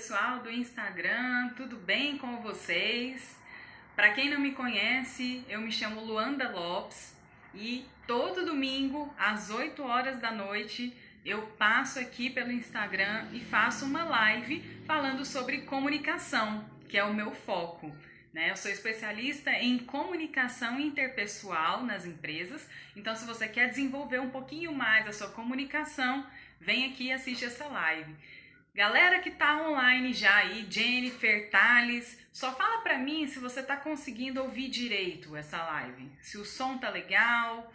pessoal do Instagram, tudo bem com vocês? Para quem não me conhece, eu me chamo Luanda Lopes e todo domingo às 8 horas da noite eu passo aqui pelo Instagram e faço uma live falando sobre comunicação, que é o meu foco. Eu sou especialista em comunicação interpessoal nas empresas, então se você quer desenvolver um pouquinho mais a sua comunicação, vem aqui e assiste essa live. Galera que tá online já aí, Jennifer, Thales, só fala pra mim se você tá conseguindo ouvir direito essa live. Se o som tá legal,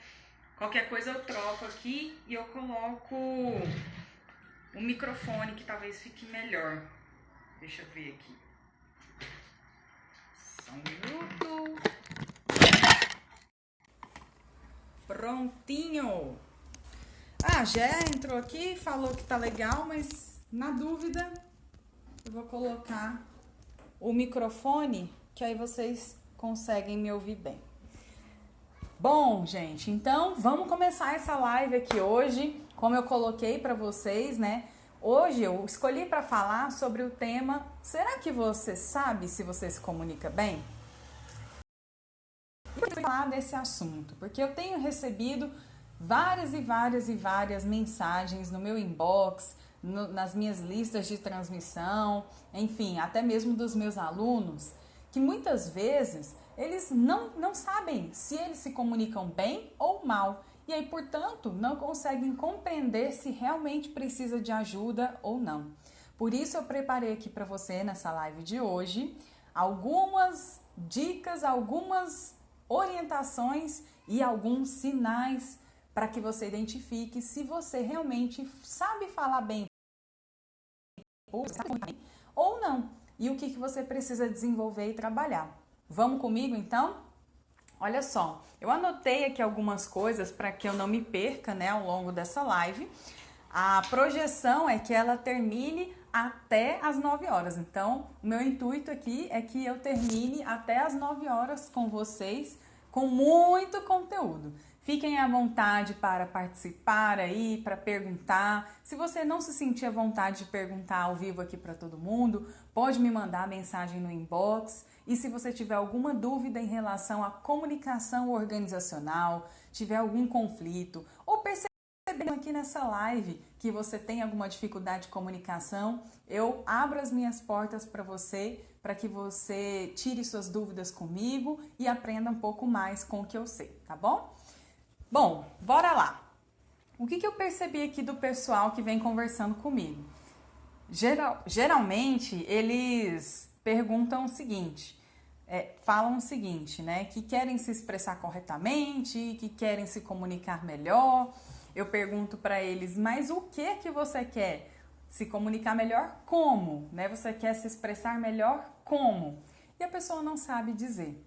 qualquer coisa eu troco aqui e eu coloco o microfone que talvez fique melhor. Deixa eu ver aqui. Só um minuto. Prontinho. Já entrou aqui, falou que tá legal, mas na dúvida eu vou colocar o microfone, que aí vocês conseguem me ouvir bem. Bom, gente, então vamos começar essa live aqui hoje, como eu coloquei para vocês, né? Hoje eu escolhi para falar sobre o tema: será que você sabe se você se comunica bem? Eu vou falar desse assunto, porque eu tenho recebido várias mensagens no meu inbox, nas minhas listas de transmissão, enfim, até mesmo dos meus alunos, que muitas vezes eles não sabem se eles se comunicam bem ou mal. E aí, portanto, não conseguem compreender se realmente precisa de ajuda ou não. Por isso eu preparei aqui para você, nessa live de hoje, algumas dicas, algumas orientações e alguns sinais para que você identifique se você realmente sabe falar bem ou não, e o que você precisa desenvolver e trabalhar. Vamos comigo então? Olha só, eu anotei aqui algumas coisas para que eu não me perca, né, ao longo dessa live. A projeção é que ela termine até as 9 horas. Então, o meu intuito aqui é que eu termine até as 9 horas com vocês, com muito conteúdo. Fiquem à vontade para participar aí, para perguntar. Se você não se sentir à vontade de perguntar ao vivo aqui para todo mundo, pode me mandar mensagem no inbox. E se você tiver alguma dúvida em relação à comunicação organizacional, tiver algum conflito, ou perceber aqui nessa live que você tem alguma dificuldade de comunicação, eu abro as minhas portas para você, para que você tire suas dúvidas comigo e aprenda um pouco mais com o que eu sei, tá bom? Bom, bora lá. O que eu percebi aqui do pessoal que vem conversando comigo? Geralmente, eles perguntam o seguinte, falam o seguinte, né? Que querem se expressar corretamente, que querem se comunicar melhor. Eu pergunto para eles, mas o que você quer? Se comunicar melhor como? Né? Você quer se expressar melhor como? E a pessoa não sabe dizer.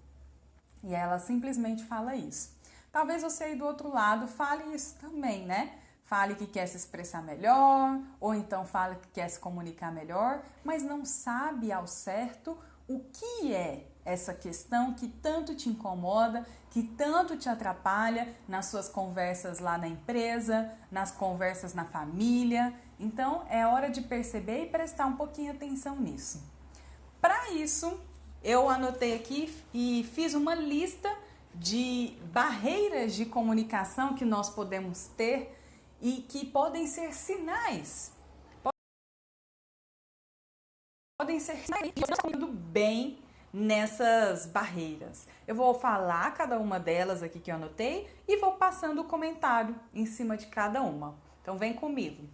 E ela simplesmente fala isso. Talvez você aí do outro lado fale isso também, né? Fale que quer se expressar melhor, ou então fale que quer se comunicar melhor, mas não sabe ao certo o que é essa questão que tanto te incomoda, que tanto te atrapalha nas suas conversas lá na empresa, nas conversas na família. Então, é hora de perceber e prestar um pouquinho atenção nisso. Para isso, eu anotei aqui e fiz uma lista de barreiras de comunicação que nós podemos ter e que podem ser sinais. Podem ser sinais que estão indo bem nessas barreiras. Eu vou falar cada uma delas aqui que eu anotei e vou passando o comentário em cima de cada uma. Então vem comigo.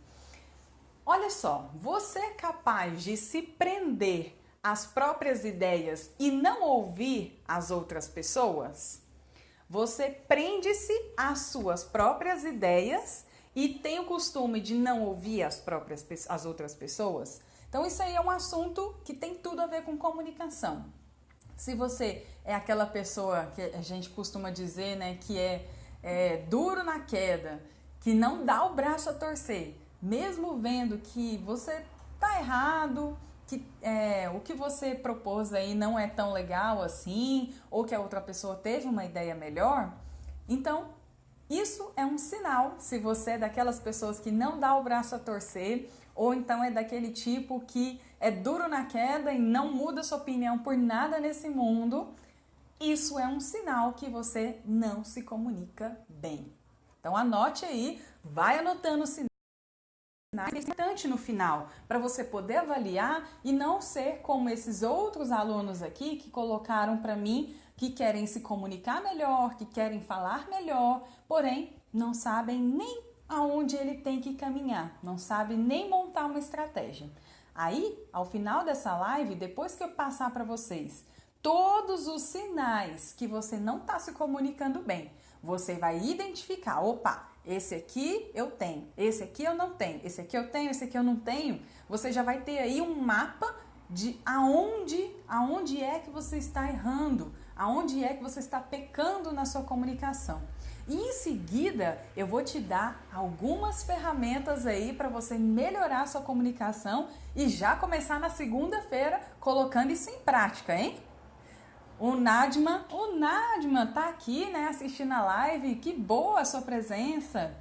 Olha só, você é capaz de se prender às próprias ideias e não ouvir as outras pessoas? Você prende-se às suas próprias ideias e tem o costume de não ouvir as outras pessoas? Então isso aí é um assunto que tem tudo a ver com comunicação. Se você é aquela pessoa que a gente costuma dizer, né, que é duro na queda, que não dá o braço a torcer, mesmo vendo que você tá errado, que o que você propôs aí não é tão legal assim, ou que a outra pessoa teve uma ideia melhor, então isso é um sinal, se você é daquelas pessoas que não dá o braço a torcer, ou então é daquele tipo que é duro na queda e não muda sua opinião por nada nesse mundo, isso é um sinal que você não se comunica bem. Então anote aí, vai anotando o sinal importante no final, para você poder avaliar e não ser como esses outros alunos aqui que colocaram para mim que querem se comunicar melhor, que querem falar melhor, porém não sabem nem aonde ele tem que caminhar, não sabem nem montar uma estratégia. Aí, ao final dessa live, depois que eu passar para vocês todos os sinais que você não está se comunicando bem, você vai identificar, opa, esse aqui eu tenho, esse aqui eu não tenho, esse aqui eu tenho, esse aqui eu não tenho. Você já vai ter aí um mapa de aonde é que você está errando, aonde é que você está pecando na sua comunicação. E em seguida, eu vou te dar algumas ferramentas aí para você melhorar a sua comunicação e já começar na segunda-feira colocando isso em prática, hein? O Nadman tá aqui, né, assistindo a live. Que boa a sua presença.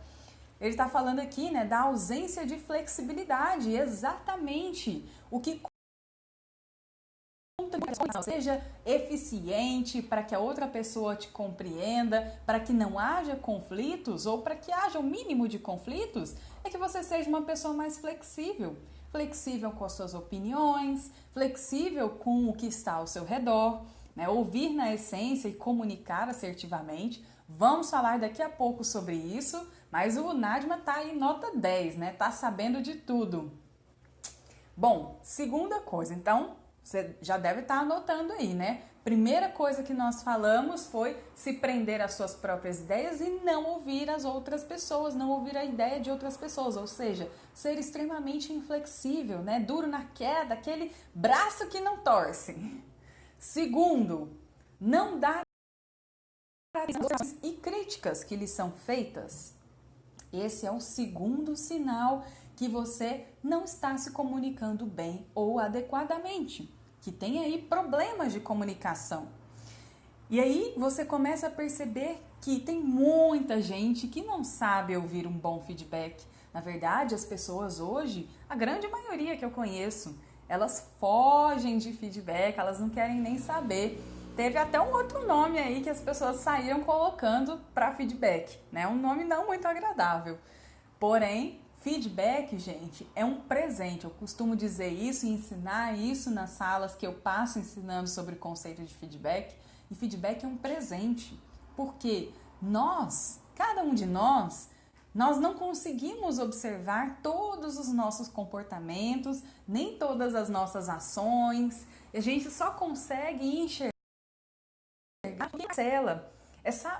Ele está falando aqui, né, da ausência de flexibilidade. Exatamente. O que seja eficiente para que a outra pessoa te compreenda, para que não haja conflitos ou para que haja o mínimo de conflitos, é que você seja uma pessoa mais flexível. Flexível com as suas opiniões, flexível com o que está ao seu redor. Né, ouvir na essência e comunicar assertivamente. Vamos falar daqui a pouco sobre isso, mas o Nadman tá aí nota 10, né? Tá sabendo de tudo. Bom, segunda coisa, então, você já deve estar anotando aí, né? Primeira coisa que nós falamos foi se prender às suas próprias ideias e não ouvir as outras pessoas, não ouvir a ideia de outras pessoas, ou seja, ser extremamente inflexível, né? Duro na queda, aquele braço que não torce. Segundo, não dar e críticas que lhe são feitas. Esse é o segundo sinal que você não está se comunicando bem ou adequadamente, que tem aí problemas de comunicação. E aí você começa a perceber que tem muita gente que não sabe ouvir um bom feedback. Na verdade, as pessoas hoje, a grande maioria que eu conheço, elas fogem de feedback, elas não querem nem saber. Teve até um outro nome aí que as pessoas saíram colocando para feedback, né? Um nome não muito agradável. Porém, feedback, gente, é um presente. Eu costumo dizer isso e ensinar isso nas salas que eu passo ensinando sobre o conceito de feedback. E feedback é um presente, porque cada um de nós não conseguimos observar todos os nossos comportamentos, nem todas as nossas ações. A gente só consegue enxergar a parcela.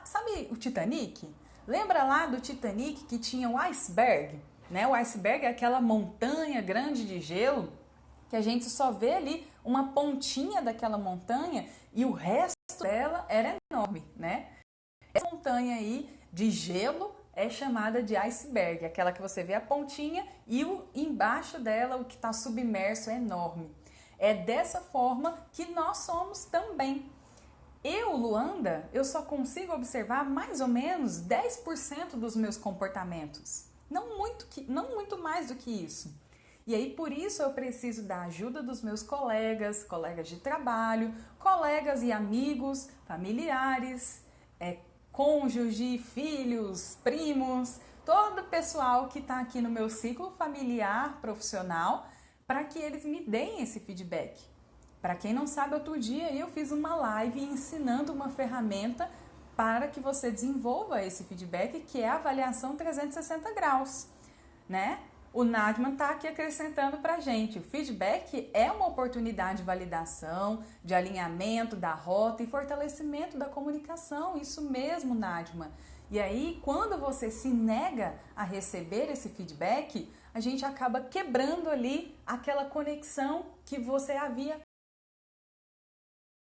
Sabe o Titanic? Lembra lá do Titanic que tinha o iceberg? Né? O iceberg é aquela montanha grande de gelo que a gente só vê ali uma pontinha daquela montanha e o resto dela era enorme, né? Essa montanha aí de gelo é chamada de iceberg, aquela que você vê a pontinha e embaixo dela o que está submerso é enorme. É dessa forma que nós somos também. Eu, Luanda, eu só consigo observar mais ou menos 10% dos meus comportamentos. Não muito mais do que isso. E aí, por isso, eu preciso da ajuda dos meus colegas de trabalho, colegas e amigos, familiares, cônjuge, filhos, primos, todo o pessoal que está aqui no meu ciclo familiar, profissional, para que eles me deem esse feedback. Para quem não sabe, outro dia eu fiz uma live ensinando uma ferramenta para que você desenvolva esse feedback, que é a avaliação 360 graus, né? O Nadman está aqui acrescentando para a gente. O feedback é uma oportunidade de validação, de alinhamento da rota e fortalecimento da comunicação. Isso mesmo, Nadman. E aí, quando você se nega a receber esse feedback, a gente acaba quebrando ali aquela conexão que você havia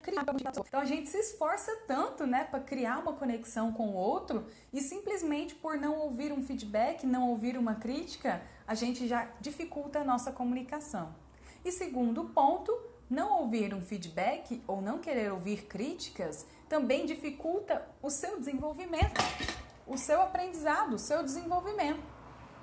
criado. Então a gente se esforça tanto, né, para criar uma conexão com o outro e simplesmente por não ouvir um feedback, não ouvir uma crítica, a gente já dificulta a nossa comunicação. E segundo ponto, não ouvir um feedback ou não querer ouvir críticas também dificulta o seu desenvolvimento, o seu aprendizado, o seu desenvolvimento.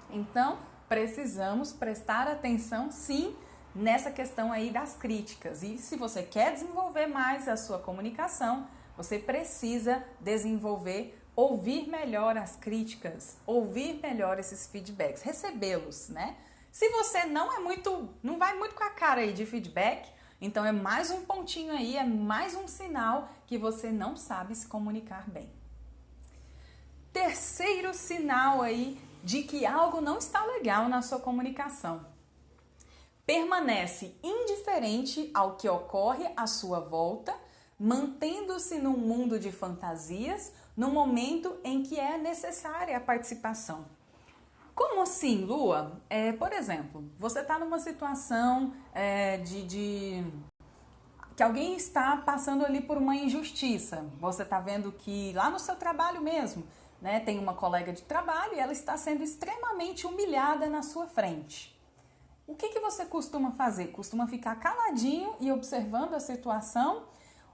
Então, precisamos prestar atenção sim nessa questão aí das críticas. E se você quer desenvolver mais a sua comunicação, você precisa desenvolver, ouvir melhor as críticas, ouvir melhor esses feedbacks, recebê-los, né? Se você não vai muito com a cara aí de feedback, então é mais um pontinho aí, é mais um sinal que você não sabe se comunicar bem. Terceiro sinal aí de que algo não está legal na sua comunicação. Permanece indiferente ao que ocorre à sua volta, mantendo-se num mundo de fantasias no momento em que é necessária a participação. Como assim, Lua? Por exemplo, você está numa situação que alguém está passando ali por uma injustiça. Você está vendo que lá no seu trabalho mesmo, né, tem uma colega de trabalho e ela está sendo extremamente humilhada na sua frente. O que você costuma fazer? Costuma ficar caladinho e observando a situação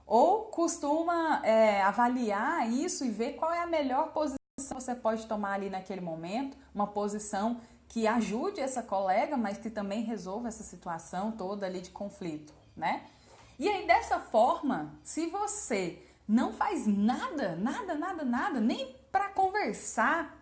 ou costuma avaliar isso e ver qual é a melhor posição que você pode tomar ali naquele momento, uma posição que ajude essa colega, mas que também resolva essa situação toda ali de conflito, né? E aí, dessa forma, se você não faz nada, nem para conversar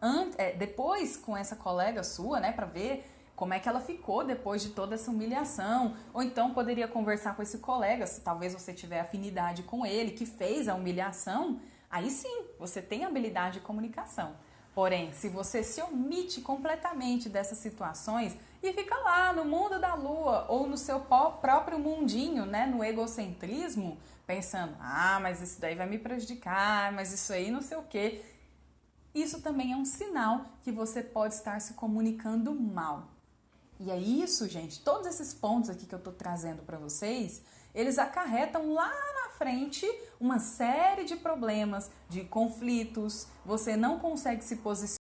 depois com essa colega sua, né, para ver como é que ela ficou depois de toda essa humilhação, ou então poderia conversar com esse colega, se talvez você tiver afinidade com ele, que fez a humilhação, aí sim, você tem habilidade de comunicação. Porém, se você se omite completamente dessas situações e fica lá no mundo da lua ou no seu próprio mundinho, né, no egocentrismo, pensando, mas isso daí vai me prejudicar, mas isso aí não sei o quê. Isso também é um sinal que você pode estar se comunicando mal. E é isso, gente, todos esses pontos aqui que eu tô trazendo para vocês, eles acarretam lá na frente uma série de problemas, de conflitos, você não consegue se posicionar,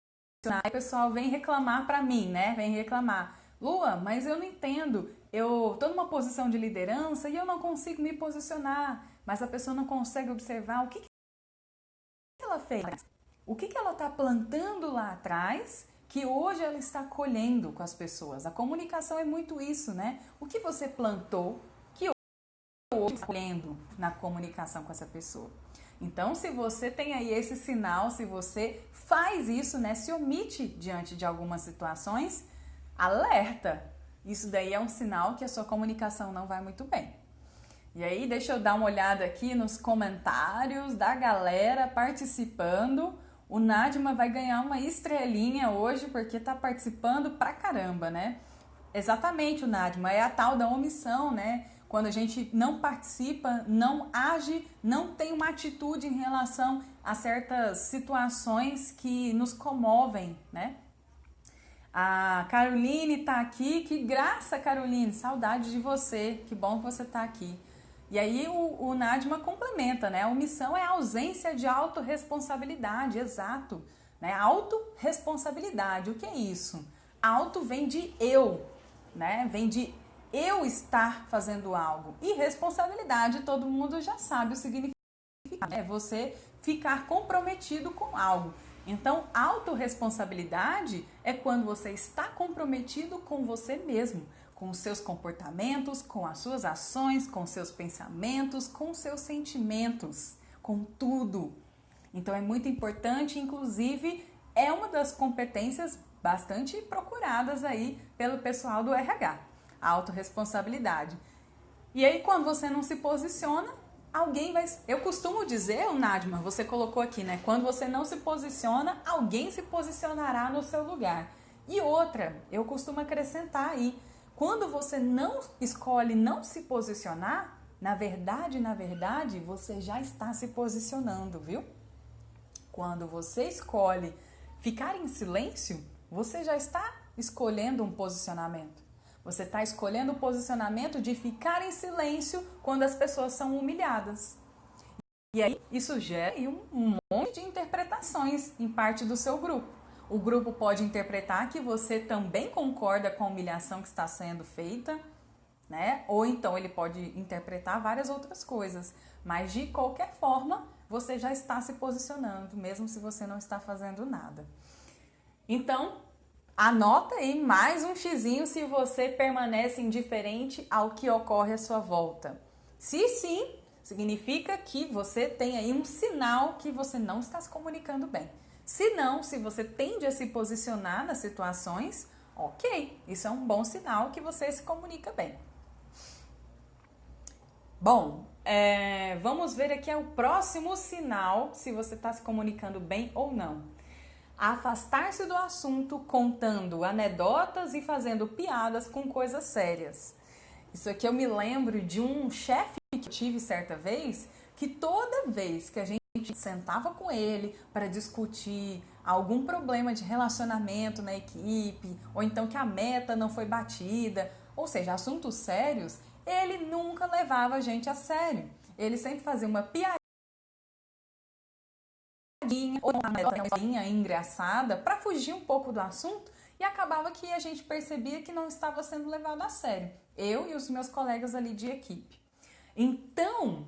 aí o pessoal vem reclamar para mim, né? Vem reclamar, Lua, mas eu não entendo, eu tô numa posição de liderança e eu não consigo me posicionar, mas a pessoa não consegue observar o que ela fez, o que ela tá plantando lá atrás, que hoje ela está colhendo com as pessoas. A comunicação é muito isso, né? O que você plantou, que hoje está colhendo na comunicação com essa pessoa. Então, se você tem aí esse sinal, se você faz isso, né, se omite diante de algumas situações, alerta! Isso daí é um sinal que a sua comunicação não vai muito bem. E aí, deixa eu dar uma olhada aqui nos comentários da galera participando. O Nadima vai ganhar uma estrelinha hoje porque tá participando pra caramba, né? Exatamente, o Nadima, é a tal da omissão, né? Quando a gente não participa, não age, não tem uma atitude em relação a certas situações que nos comovem, né? A Caroline tá aqui, que graça, Caroline, saudade de você, que bom que você tá aqui. E aí o Nadima complementa, né? A omissão é a ausência de autorresponsabilidade, exato. Né? Autorresponsabilidade, o que é isso? Auto vem de eu, né? Vem de eu estar fazendo algo. E responsabilidade, todo mundo já sabe o significado. É você ficar comprometido com algo. Então, autorresponsabilidade é quando você está comprometido com você mesmo, com os seus comportamentos, com as suas ações, com seus pensamentos, com seus sentimentos, com tudo. Então é muito importante, inclusive é uma das competências bastante procuradas aí pelo pessoal do RH, a autorresponsabilidade. E aí quando você não se posiciona, alguém vai... Eu costumo dizer, Nadima, você colocou aqui, né? Quando você não se posiciona, alguém se posicionará no seu lugar. E outra, eu costumo acrescentar aí, quando você não escolhe não se posicionar, na verdade, você já está se posicionando, viu? Quando você escolhe ficar em silêncio, você já está escolhendo um posicionamento. Você está escolhendo o posicionamento de ficar em silêncio quando as pessoas são humilhadas. E aí, isso gera um monte de interpretações em parte do seu grupo. O grupo pode interpretar que você também concorda com a humilhação que está sendo feita, né? Ou então ele pode interpretar várias outras coisas. Mas de qualquer forma, você já está se posicionando, mesmo se você não está fazendo nada. Então, Anota aí mais um xizinho se você permanece indiferente ao que ocorre à sua volta. Se sim, significa que você tem aí um sinal que você não está se comunicando bem. Se não, se você tende a se posicionar nas situações, ok, isso é um bom sinal que você se comunica bem. Bom, vamos ver aqui o próximo sinal se você está se comunicando bem ou não. Afastar-se do assunto contando anedotas e fazendo piadas com coisas sérias. Isso aqui eu me lembro de um chefe que eu tive certa vez, que toda vez que a gente sentava com ele para discutir algum problema de relacionamento na equipe, ou então que a meta não foi batida, ou seja, assuntos sérios, ele nunca levava a gente a sério. Ele sempre fazia uma piadinha ou uma anedotinha engraçada para fugir um pouco do assunto e acabava que a gente percebia que não estava sendo levado a sério. Eu e os meus colegas ali de equipe. Então,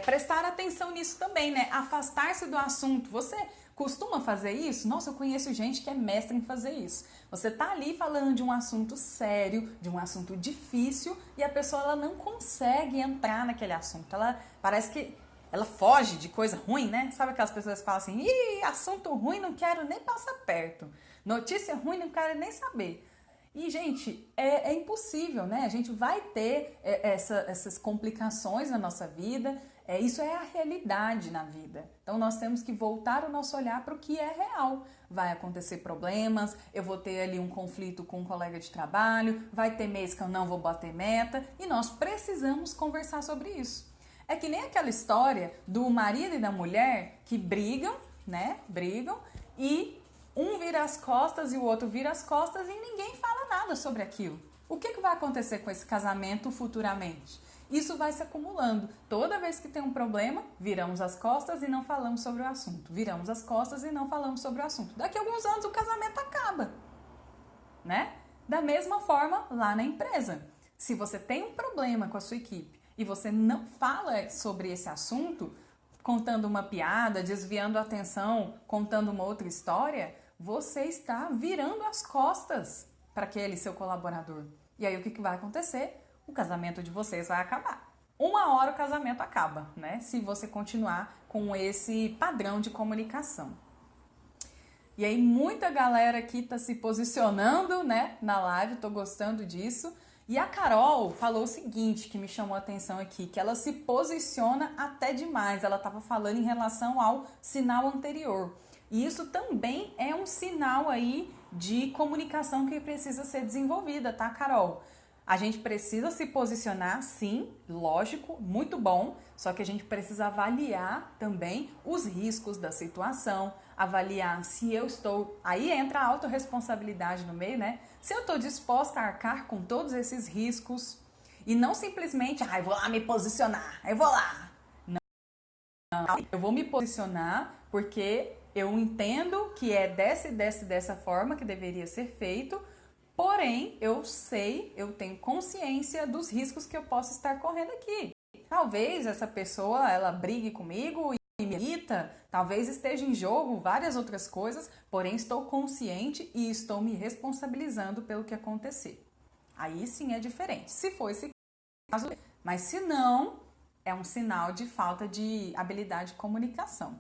prestar atenção nisso também, né? Afastar-se do assunto. Você costuma fazer isso? Nossa, eu conheço gente que é mestre em fazer isso. Você tá ali falando de um assunto sério, de um assunto difícil e a pessoa ela não consegue entrar naquele assunto. Ela parece que ela foge de coisa ruim, né? Sabe aquelas pessoas que falam assim, ih, assunto ruim, não quero nem passar perto. Notícia ruim, não quero nem saber. E, gente, é impossível, né? A gente vai ter essas complicações na nossa vida, isso é a realidade na vida. Então, nós temos que voltar o nosso olhar para o que é real. Vai acontecer problemas, eu vou ter ali um conflito com um colega de trabalho, vai ter mês que eu não vou bater meta, e nós precisamos conversar sobre isso. É que nem aquela história do marido e da mulher que brigam, né? Brigam e um vira as costas e o outro vira as costas e ninguém fala nada sobre aquilo. O que vai acontecer com esse casamento futuramente? Isso vai se acumulando. Toda vez que tem um problema, viramos as costas e não falamos sobre o assunto. Viramos as costas e não falamos sobre o assunto. Daqui a alguns anos o casamento acaba, né? Da mesma forma lá na empresa. Se você tem um problema com a sua equipe e você não fala sobre esse assunto, contando uma piada, desviando a atenção, contando uma outra história, você está virando as costas para aquele seu colaborador. E aí o que vai acontecer? O casamento de vocês vai acabar. Uma hora o casamento acaba, né? Se você continuar com esse padrão de comunicação. E aí muita galera aqui tá se posicionando, né, na live, tô gostando disso. E a Carol falou o seguinte, que me chamou a atenção aqui, que ela se posiciona até demais. Ela estava falando em relação ao sinal anterior. E isso também é um sinal aí de comunicação que precisa ser desenvolvida, tá, Carol? A gente precisa se posicionar, sim, lógico, muito bom, só que a gente precisa avaliar também os riscos da situação, avaliar se eu estou... Aí entra a autorresponsabilidade no meio, né? Se eu estou disposta a arcar com todos esses riscos e não simplesmente, eu vou lá me posicionar, eu vou lá. Não, eu vou me posicionar porque eu entendo que é dessa forma que deveria ser feito, porém, eu sei, eu tenho consciência dos riscos que eu posso estar correndo aqui. Talvez essa pessoa, ela brigue comigo e me irrita, talvez esteja em jogo várias outras coisas, porém estou consciente e estou me responsabilizando pelo que acontecer. Aí sim é diferente, se for esse caso, mas se não, é um sinal de falta de habilidade de comunicação.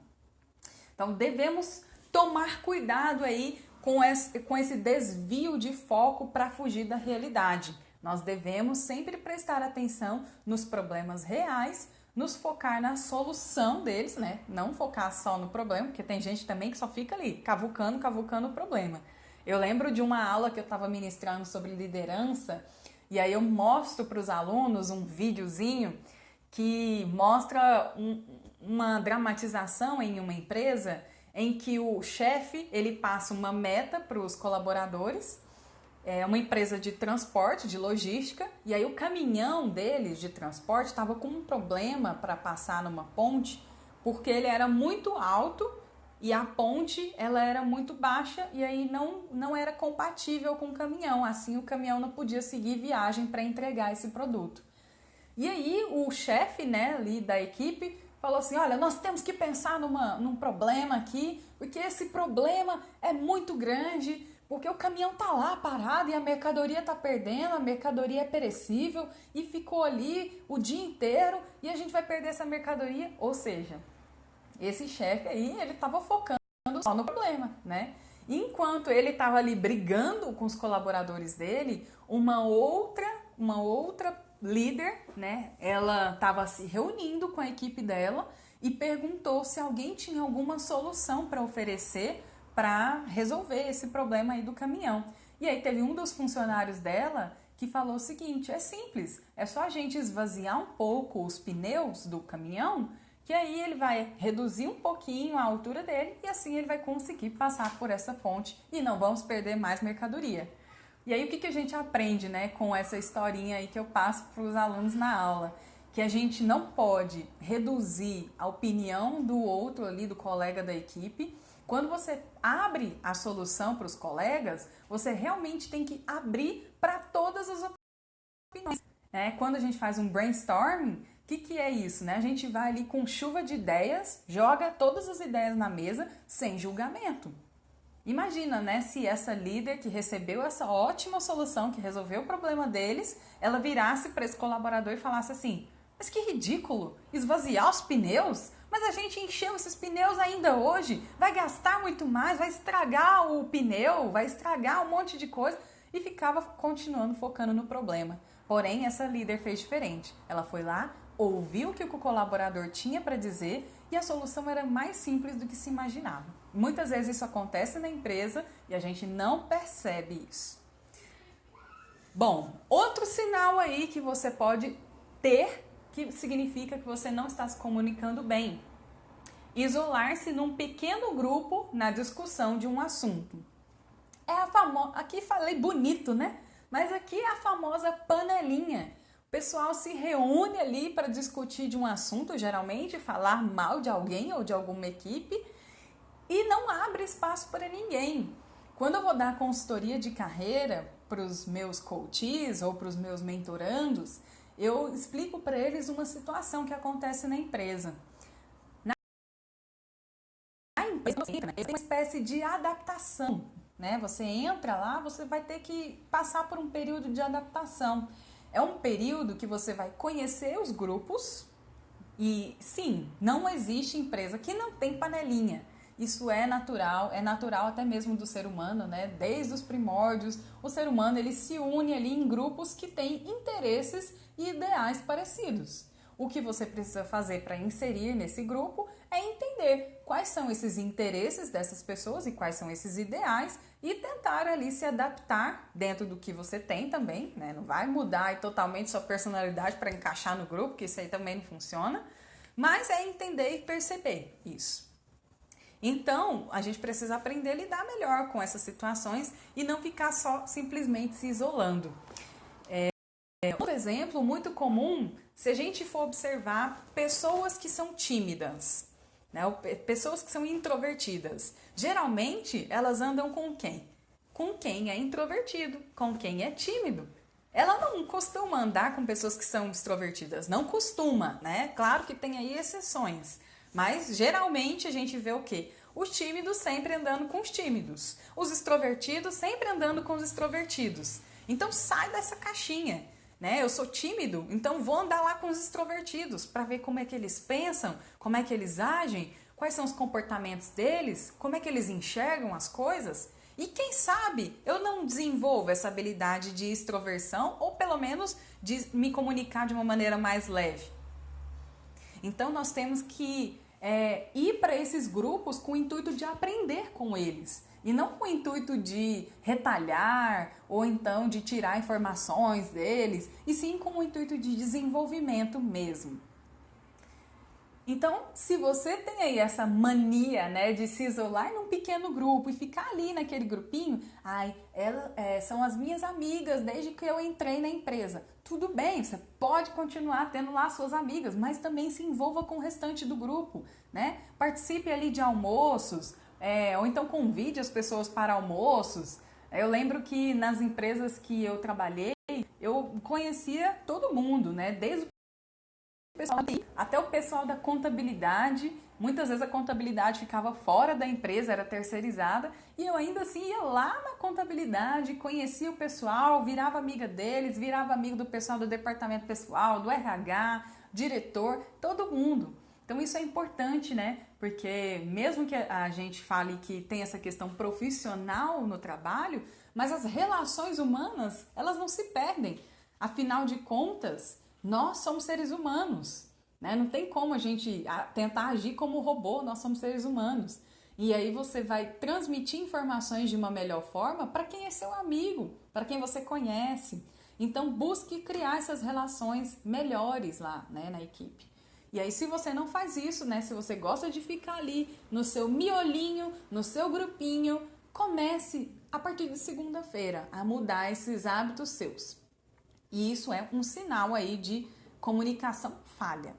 Então devemos tomar cuidado aí com esse desvio de foco para fugir da realidade. Nós devemos sempre prestar atenção nos problemas reais, nos focar na solução deles, né? Não focar só no problema, porque tem gente também que só fica ali, cavucando o problema. Eu lembro de uma aula que eu estava ministrando sobre liderança, e aí eu mostro para os alunos um videozinho que mostra uma dramatização em uma empresa em que o chefe ele passa uma meta para os colaboradores, é uma empresa de transporte, de logística, e aí o caminhão deles de transporte estava com um problema para passar numa ponte, porque ele era muito alto e a ponte ela era muito baixa e aí não era compatível com o caminhão, assim o caminhão não podia seguir viagem para entregar esse produto. E aí o chefe, né, ali da equipe falou assim, olha, nós temos que pensar num problema aqui, porque esse problema é muito grande, porque o caminhão tá lá parado e a mercadoria tá perdendo, a mercadoria é perecível e ficou ali o dia inteiro e a gente vai perder essa mercadoria. Ou seja, esse chefe aí, ele tava focando só no problema, né? Enquanto ele estava ali brigando com os colaboradores dele, uma outra líder, né? Ela estava se reunindo com a equipe dela e perguntou se alguém tinha alguma solução para oferecer para resolver esse problema aí do caminhão. E aí teve um dos funcionários dela que falou o seguinte: é simples, é só a gente esvaziar um pouco os pneus do caminhão, que aí ele vai reduzir um pouquinho a altura dele e assim ele vai conseguir passar por essa ponte e não vamos perder mais mercadoria. E aí o que a gente aprende, né, com essa historinha aí que eu passo para os alunos na aula? Que a gente não pode reduzir a opinião do outro ali, do colega da equipe. Quando você abre a solução para os colegas, você realmente tem que abrir para todas as opiniões. Quando a gente faz um brainstorming, o que é isso? Né? A gente vai ali com chuva de ideias, joga todas as ideias na mesa sem julgamento. Imagina, né, se essa líder que recebeu essa ótima solução, que resolveu o problema deles, ela virasse para esse colaborador e falasse assim: mas que ridículo, esvaziar os pneus? Mas a gente encheu esses pneus ainda hoje, vai gastar muito mais, vai estragar o pneu, vai estragar um monte de coisa. E ficava continuando focando no problema. Porém, essa líder fez diferente. Ela foi lá, ouviu o que o colaborador tinha para dizer e a solução era mais simples do que se imaginava. Muitas vezes isso acontece na empresa e a gente não percebe isso. Bom, outro sinal aí que você pode ter, que significa que você não está se comunicando bem: isolar-se num pequeno grupo na discussão de um assunto. É a famosa, aqui falei bonito, né? Mas aqui é a famosa panelinha. O pessoal se reúne ali para discutir de um assunto, geralmente falar mal de alguém ou de alguma equipe, e não abre espaço para ninguém. Quando eu vou dar consultoria de carreira para os meus coaches ou para os meus mentorandos, eu explico para eles uma situação que acontece na empresa. Na empresa tem uma espécie de adaptação, né? Você entra lá, você vai ter que passar por um período de adaptação. É um período que você vai conhecer os grupos e, sim, não existe empresa que não tem panelinha. Isso é natural até mesmo do ser humano, né? Desde os primórdios, o ser humano ele se une ali em grupos que têm interesses e ideais parecidos. O que você precisa fazer para inserir nesse grupo é entender quais são esses interesses dessas pessoas e quais são esses ideais e tentar ali se adaptar dentro do que você tem também, né? Não vai mudar totalmente sua personalidade para encaixar no grupo, que isso aí também não funciona, mas é entender e perceber isso. Então, a gente precisa aprender a lidar melhor com essas situações e não ficar só simplesmente se isolando. Outro exemplo muito comum, se a gente for observar pessoas que são tímidas, né? Pessoas que são introvertidas, geralmente elas andam com quem? Com quem é introvertido, com quem é tímido. Ela não costuma andar com pessoas que são extrovertidas, não costuma, né? Claro que tem aí exceções, mas geralmente a gente vê o quê? Os tímidos sempre andando com os tímidos, os extrovertidos sempre andando com os extrovertidos. Então sai dessa caixinha. Né? Eu sou tímido, então vou andar lá com os extrovertidos para ver como é que eles pensam, como é que eles agem, quais são os comportamentos deles, como é que eles enxergam as coisas. E quem sabe eu não desenvolvo essa habilidade de extroversão ou pelo menos de me comunicar de uma maneira mais leve. Então nós temos que ir para esses grupos com o intuito de aprender com eles. E não com o intuito de retalhar ou então de tirar informações deles, e sim com o intuito de desenvolvimento mesmo. Então, se você tem aí essa mania, né, de se isolar num pequeno grupo e ficar ali naquele grupinho, são as minhas amigas desde que eu entrei na empresa. Tudo bem, você pode continuar tendo lá suas amigas, mas também se envolva com o restante do grupo, né? Participe ali de almoços, ou então convide as pessoas para almoços. Eu lembro que nas empresas que eu trabalhei, eu conhecia todo mundo, né? Desde até o pessoal da contabilidade, muitas vezes a contabilidade ficava fora da empresa, era terceirizada, e eu ainda assim ia lá na contabilidade, conhecia o pessoal, virava amiga deles, virava amigo do pessoal do departamento pessoal, do RH, diretor, todo mundo. Então isso é importante, né? Porque mesmo que a gente fale que tem essa questão profissional no trabalho, mas as relações humanas, elas não se perdem. Afinal de contas, nós somos seres humanos, né? Não tem como a gente tentar agir como robô, nós somos seres humanos. E aí você vai transmitir informações de uma melhor forma para quem é seu amigo, para quem você conhece. Então busque criar essas relações melhores lá, né, na equipe. E aí se você não faz isso, né, se você gosta de ficar ali no seu miolinho, no seu grupinho, comece a partir de segunda-feira a mudar esses hábitos seus. E isso é um sinal aí de comunicação falha.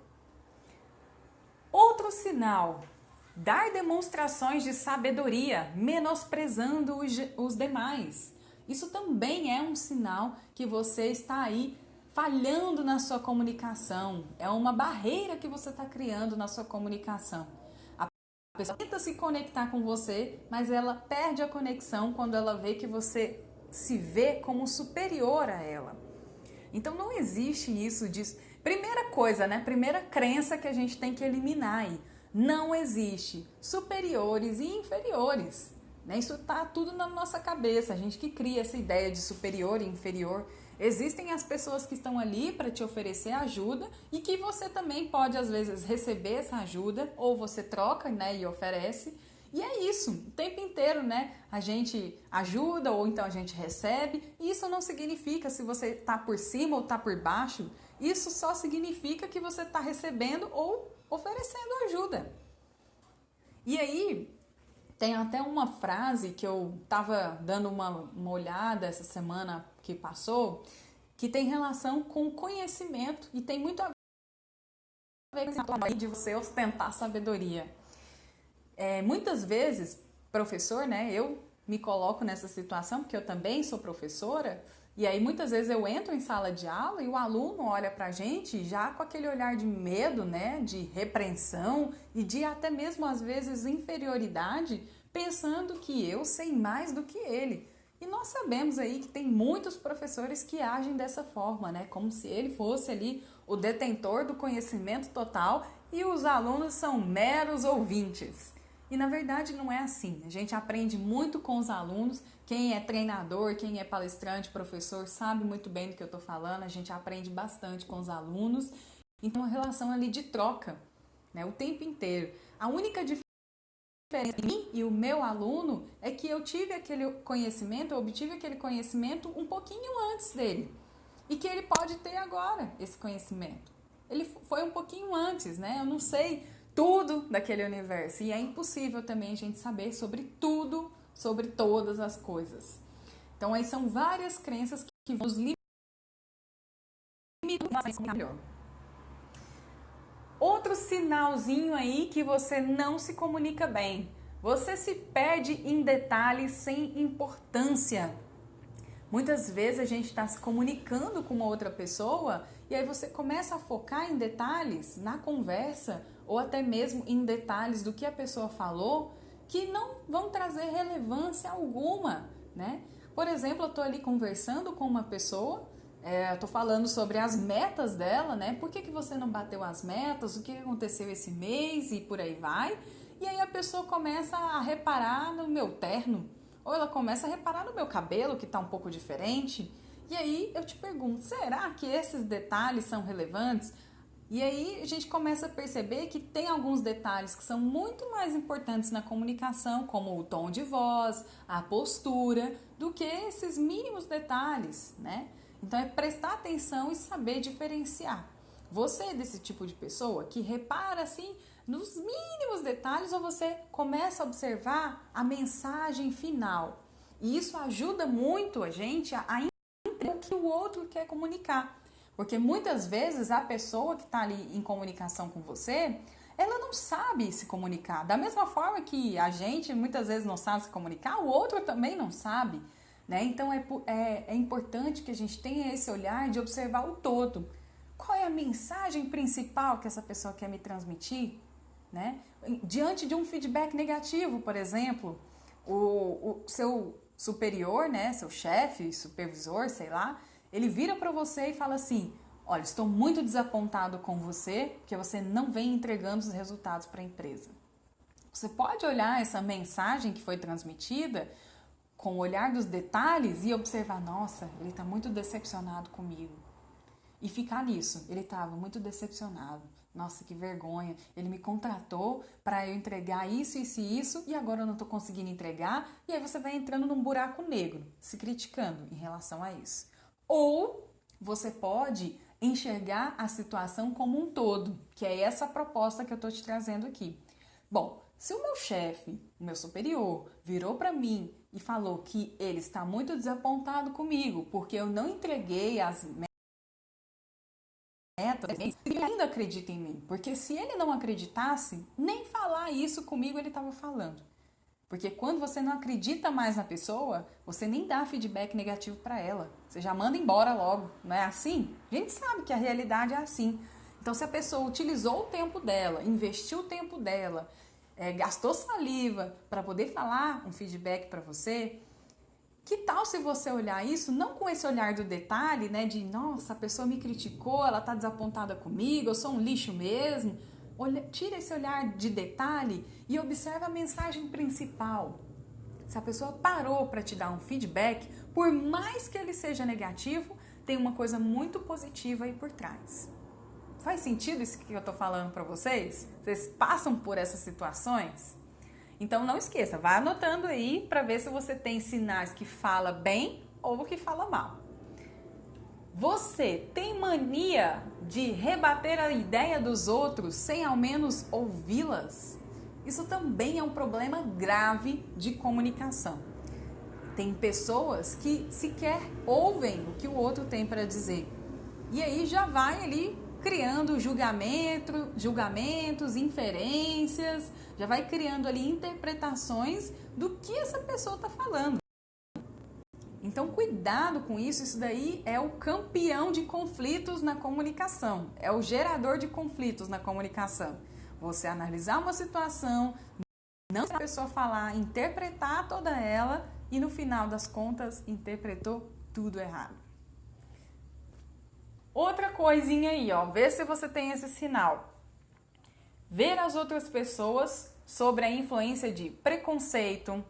Outro sinal, dar demonstrações de sabedoria, menosprezando os demais. Isso também é um sinal que você está aí falhando na sua comunicação. É uma barreira que você está criando na sua comunicação. A pessoa tenta se conectar com você, mas ela perde a conexão quando ela vê que você se vê como superior a ela. Então não existe isso disso. Primeira coisa, né? Primeira crença que a gente tem que eliminar aí. Não existe superiores e inferiores. Né? Isso tá tudo na nossa cabeça. A gente que cria essa ideia de superior e inferior. Existem as pessoas que estão ali para te oferecer ajuda e que você também pode às vezes receber essa ajuda ou você troca, né, e oferece. E é isso, o tempo inteiro, né? A gente ajuda ou então a gente recebe. E isso não significa se você tá por cima ou tá por baixo. Isso só significa que você tá recebendo ou oferecendo ajuda. E aí, tem até uma frase que eu tava dando uma olhada essa semana que passou, que tem relação com conhecimento e tem muito a ver com a de você ostentar sabedoria. Muitas vezes, professor, né, eu me coloco nessa situação porque eu também sou professora e aí muitas vezes eu entro em sala de aula e o aluno olha pra gente já com aquele olhar de medo, né, de repreensão e de até mesmo às vezes inferioridade, pensando que eu sei mais do que ele. E nós sabemos aí que tem muitos professores que agem dessa forma, né, como se ele fosse ali o detentor do conhecimento total e os alunos são meros ouvintes. E na verdade não é assim. A gente aprende muito com os alunos. Quem é treinador, quem é palestrante, professor, sabe muito bem do que eu estou falando. A gente aprende bastante com os alunos. Então, uma relação ali de troca, né, o tempo inteiro. A única diferença entre mim e o meu aluno é que eu tive aquele conhecimento, eu obtive aquele conhecimento um pouquinho antes dele. E que ele pode ter agora esse conhecimento. Ele foi um pouquinho antes, né? Eu não sei tudo daquele universo. E é impossível também a gente saber sobre tudo, sobre todas as coisas. Então, aí são várias crenças que vão nos limitar melhor. Outro sinalzinho aí que você não se comunica bem. Você se perde em detalhes sem importância. Muitas vezes a gente está se comunicando com uma outra pessoa e aí você começa a focar em detalhes na conversa ou até mesmo em detalhes do que a pessoa falou que não vão trazer relevância alguma, né? Por exemplo, eu estou ali conversando com uma pessoa, estou falando sobre as metas dela, né? Por que você não bateu as metas? O que aconteceu esse mês? E por aí vai. E aí a pessoa começa a reparar no meu terno, ou ela começa a reparar no meu cabelo, que está um pouco diferente. E aí eu te pergunto, será que esses detalhes são relevantes? E aí a gente começa a perceber que tem alguns detalhes que são muito mais importantes na comunicação, como o tom de voz, a postura, do que esses mínimos detalhes, né? Então é prestar atenção e saber diferenciar. Você é desse tipo de pessoa que repara assim nos mínimos detalhes ou você começa a observar a mensagem final? E isso ajuda muito a gente a entender o que o outro quer comunicar. Porque muitas vezes a pessoa que está ali em comunicação com você, ela não sabe se comunicar. Da mesma forma que a gente muitas vezes não sabe se comunicar, o outro também não sabe. Né? Então é importante que a gente tenha esse olhar de observar o todo. Qual é a mensagem principal que essa pessoa quer me transmitir? Né? Diante de um feedback negativo, por exemplo, o seu superior, né, seu chefe, supervisor, sei lá, ele vira para você e fala assim: olha, estou muito desapontado com você porque você não vem entregando os resultados para a empresa. Você pode olhar essa mensagem que foi transmitida com o olhar dos detalhes e observar: nossa, ele está muito decepcionado comigo. E ficar nisso, ele estava muito decepcionado. Nossa, que vergonha. Ele me contratou para eu entregar isso, isso e isso e agora eu não estou conseguindo entregar. E aí você vai entrando num buraco negro, se criticando em relação a isso. Ou você pode enxergar a situação como um todo, que é essa proposta que eu estou te trazendo aqui. Bom, se o meu chefe, o meu superior, virou para mim e falou que ele está muito desapontado comigo porque eu não entreguei as ele ainda acredita em mim, porque se ele não acreditasse, nem falar isso comigo ele estava falando. Porque quando você não acredita mais na pessoa, você nem dá feedback negativo para ela. Você já manda embora logo, não é assim? A gente sabe que a realidade é assim. Então, se a pessoa utilizou o tempo dela, investiu o tempo dela, gastou saliva para poder falar um feedback para você, que tal se você olhar isso não com esse olhar do detalhe, né, de nossa, a pessoa me criticou, ela tá desapontada comigo, eu sou um lixo mesmo. Tira esse olhar de detalhe e observa a mensagem principal. Se a pessoa parou para te dar um feedback, por mais que ele seja negativo, tem uma coisa muito positiva aí por trás. Faz sentido isso que eu tô falando para vocês? Vocês passam por essas situações? Então não esqueça, vá anotando aí para ver se você tem sinais que fala bem ou que fala mal. Você tem mania de rebater a ideia dos outros sem ao menos ouvi-las? Isso também é um problema grave de comunicação. Tem pessoas que sequer ouvem o que o outro tem para dizer. E aí já vai ali criando julgamentos, inferências, já vai criando ali interpretações do que essa pessoa está falando. Então, cuidado com isso, isso daí é o campeão de conflitos na comunicação, é o gerador de conflitos na comunicação. Você analisar uma situação, não deixar a pessoa falar, interpretar toda ela e no final das contas interpretou tudo errado. Outra coisinha aí, ó, vê se você tem esse sinal. Ver as outras pessoas sobre a influência de preconceito,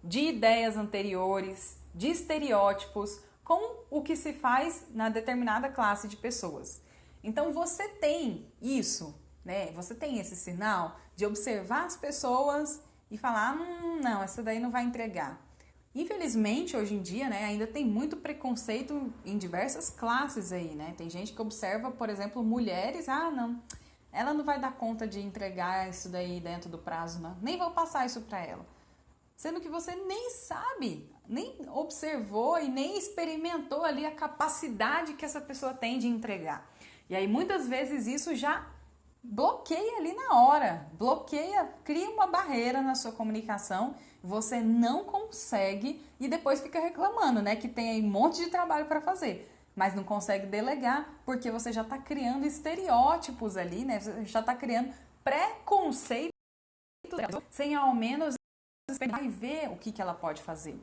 de ideias anteriores, de estereótipos, com o que se faz na determinada classe de pessoas. Então você tem isso, né? Você tem esse sinal de observar as pessoas e falar, não, essa daí não vai entregar. Infelizmente, hoje em dia, né, ainda tem muito preconceito em diversas classes aí, né? Tem gente que observa, por exemplo, mulheres, não, ela não vai dar conta de entregar isso daí dentro do prazo, não. Nem vou passar isso para ela. Sendo que você nem sabe, nem observou e nem experimentou ali a capacidade que essa pessoa tem de entregar. E aí, muitas vezes, isso já bloqueia ali na hora, bloqueia, cria uma barreira na sua comunicação, você não consegue e depois fica reclamando, né, que tem aí um monte de trabalho para fazer, mas não consegue delegar porque você já está criando estereótipos ali, né, você já está criando preconceitos sem ao menos esperar e ver o que ela pode fazer.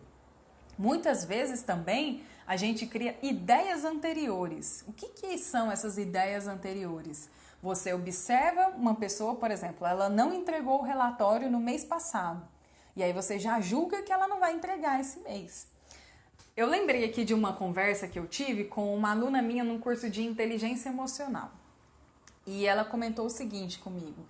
Muitas vezes também a gente cria ideias anteriores. O que são essas ideias anteriores? Você observa uma pessoa, por exemplo, ela não entregou o relatório no mês passado. E aí você já julga que ela não vai entregar esse mês. Eu lembrei aqui de uma conversa que eu tive com uma aluna minha num curso de inteligência emocional. E ela comentou o seguinte comigo,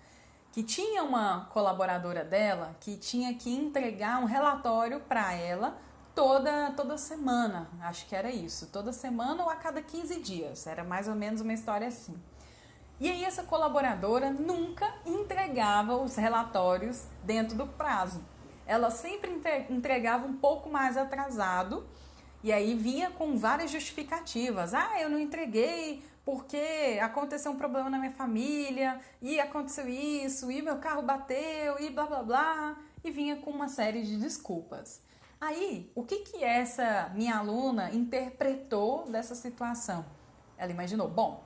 que tinha uma colaboradora dela que tinha que entregar um relatório para ela toda semana. Acho que era isso, toda semana ou a cada 15 dias. Era mais ou menos uma história assim. E aí essa colaboradora nunca entregava os relatórios dentro do prazo. Ela sempre entregava um pouco mais atrasado e aí vinha com várias justificativas. Eu não entreguei porque aconteceu um problema na minha família e aconteceu isso e meu carro bateu e blá blá blá. E vinha com uma série de desculpas. Aí, o que essa minha aluna interpretou dessa situação? Ela imaginou, bom,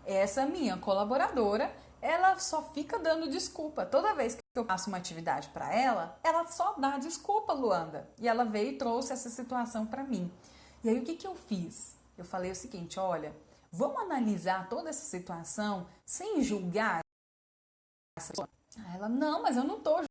essa minha colaboradora, ela só fica dando desculpa. Toda vez que eu faço uma atividade para ela, ela só dá desculpa, Luanda. E ela veio e trouxe essa situação para mim. E aí o que eu fiz? Eu falei o seguinte, olha, vamos analisar toda essa situação sem julgar essa pessoa. Ela, não, mas eu não estou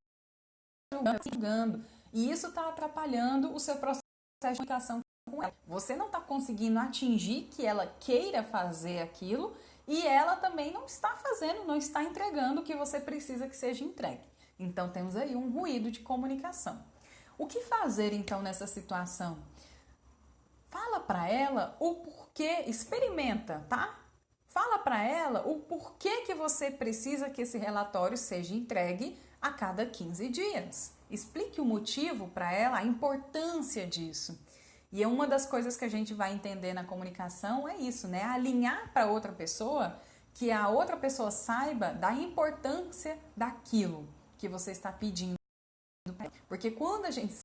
julgando. E isso está atrapalhando o seu processo de comunicação com ela. Você não está conseguindo atingir que ela queira fazer aquilo e ela também não está fazendo, não está entregando o que você precisa que seja entregue. Então temos aí um ruído de comunicação. O que fazer então nessa situação? Fala para ela o porquê, experimenta, tá? Fala para ela o porquê que você precisa que esse relatório seja entregue a cada 15 dias. Explique o motivo para ela, a importância disso. E é uma das coisas que a gente vai entender na comunicação é isso, né? Alinhar para outra pessoa, que a outra pessoa saiba da importância daquilo que você está pedindo. Porque quando a gente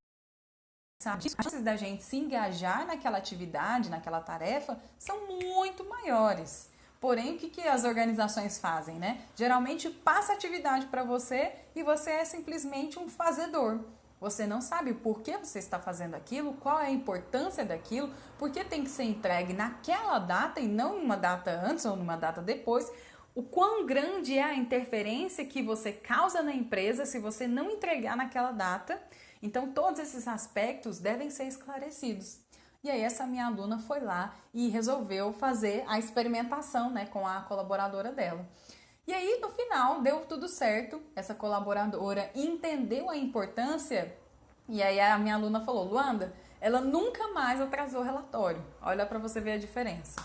sabe disso, as chances da gente se engajar naquela atividade, naquela tarefa, são muito maiores. Porém, o que as organizações fazem, né? Geralmente passa a atividade para você e você é simplesmente um fazedor. Você não sabe por que você está fazendo aquilo, qual é a importância daquilo, por que tem que ser entregue naquela data e não uma data antes ou numa data depois. O quão grande é a interferência que você causa na empresa se você não entregar naquela data. Então, todos esses aspectos devem ser esclarecidos. E aí essa minha aluna foi lá e resolveu fazer a experimentação, né, com a colaboradora dela. E aí no final deu tudo certo, essa colaboradora entendeu a importância e aí a minha aluna falou, Luanda, ela nunca mais atrasou o relatório. Olha para você ver a diferença.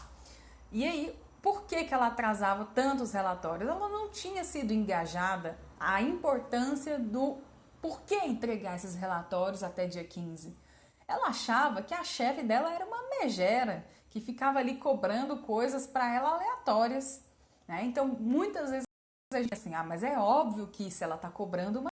E aí, por que ela atrasava tantos relatórios? Ela não tinha sido engajada a importância do porquê entregar esses relatórios até dia 15. Ela achava que a chefe dela era uma megera, que ficava ali cobrando coisas para ela aleatórias. Né? Então, muitas vezes a gente diz assim, mas é óbvio que se ela está cobrando uma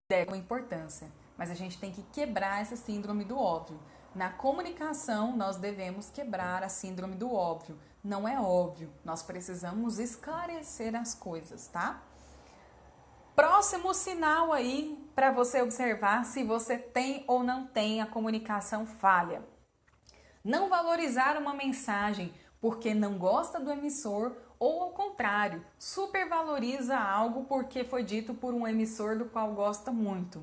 deve uma importância. Mas a gente tem que quebrar essa síndrome do óbvio. Na comunicação, nós devemos quebrar a síndrome do óbvio. Não é óbvio, nós precisamos esclarecer as coisas, tá? Próximo sinal aí para você observar se você tem ou não tem a comunicação falha. Não valorizar uma mensagem porque não gosta do emissor ou ao contrário, supervaloriza algo porque foi dito por um emissor do qual gosta muito.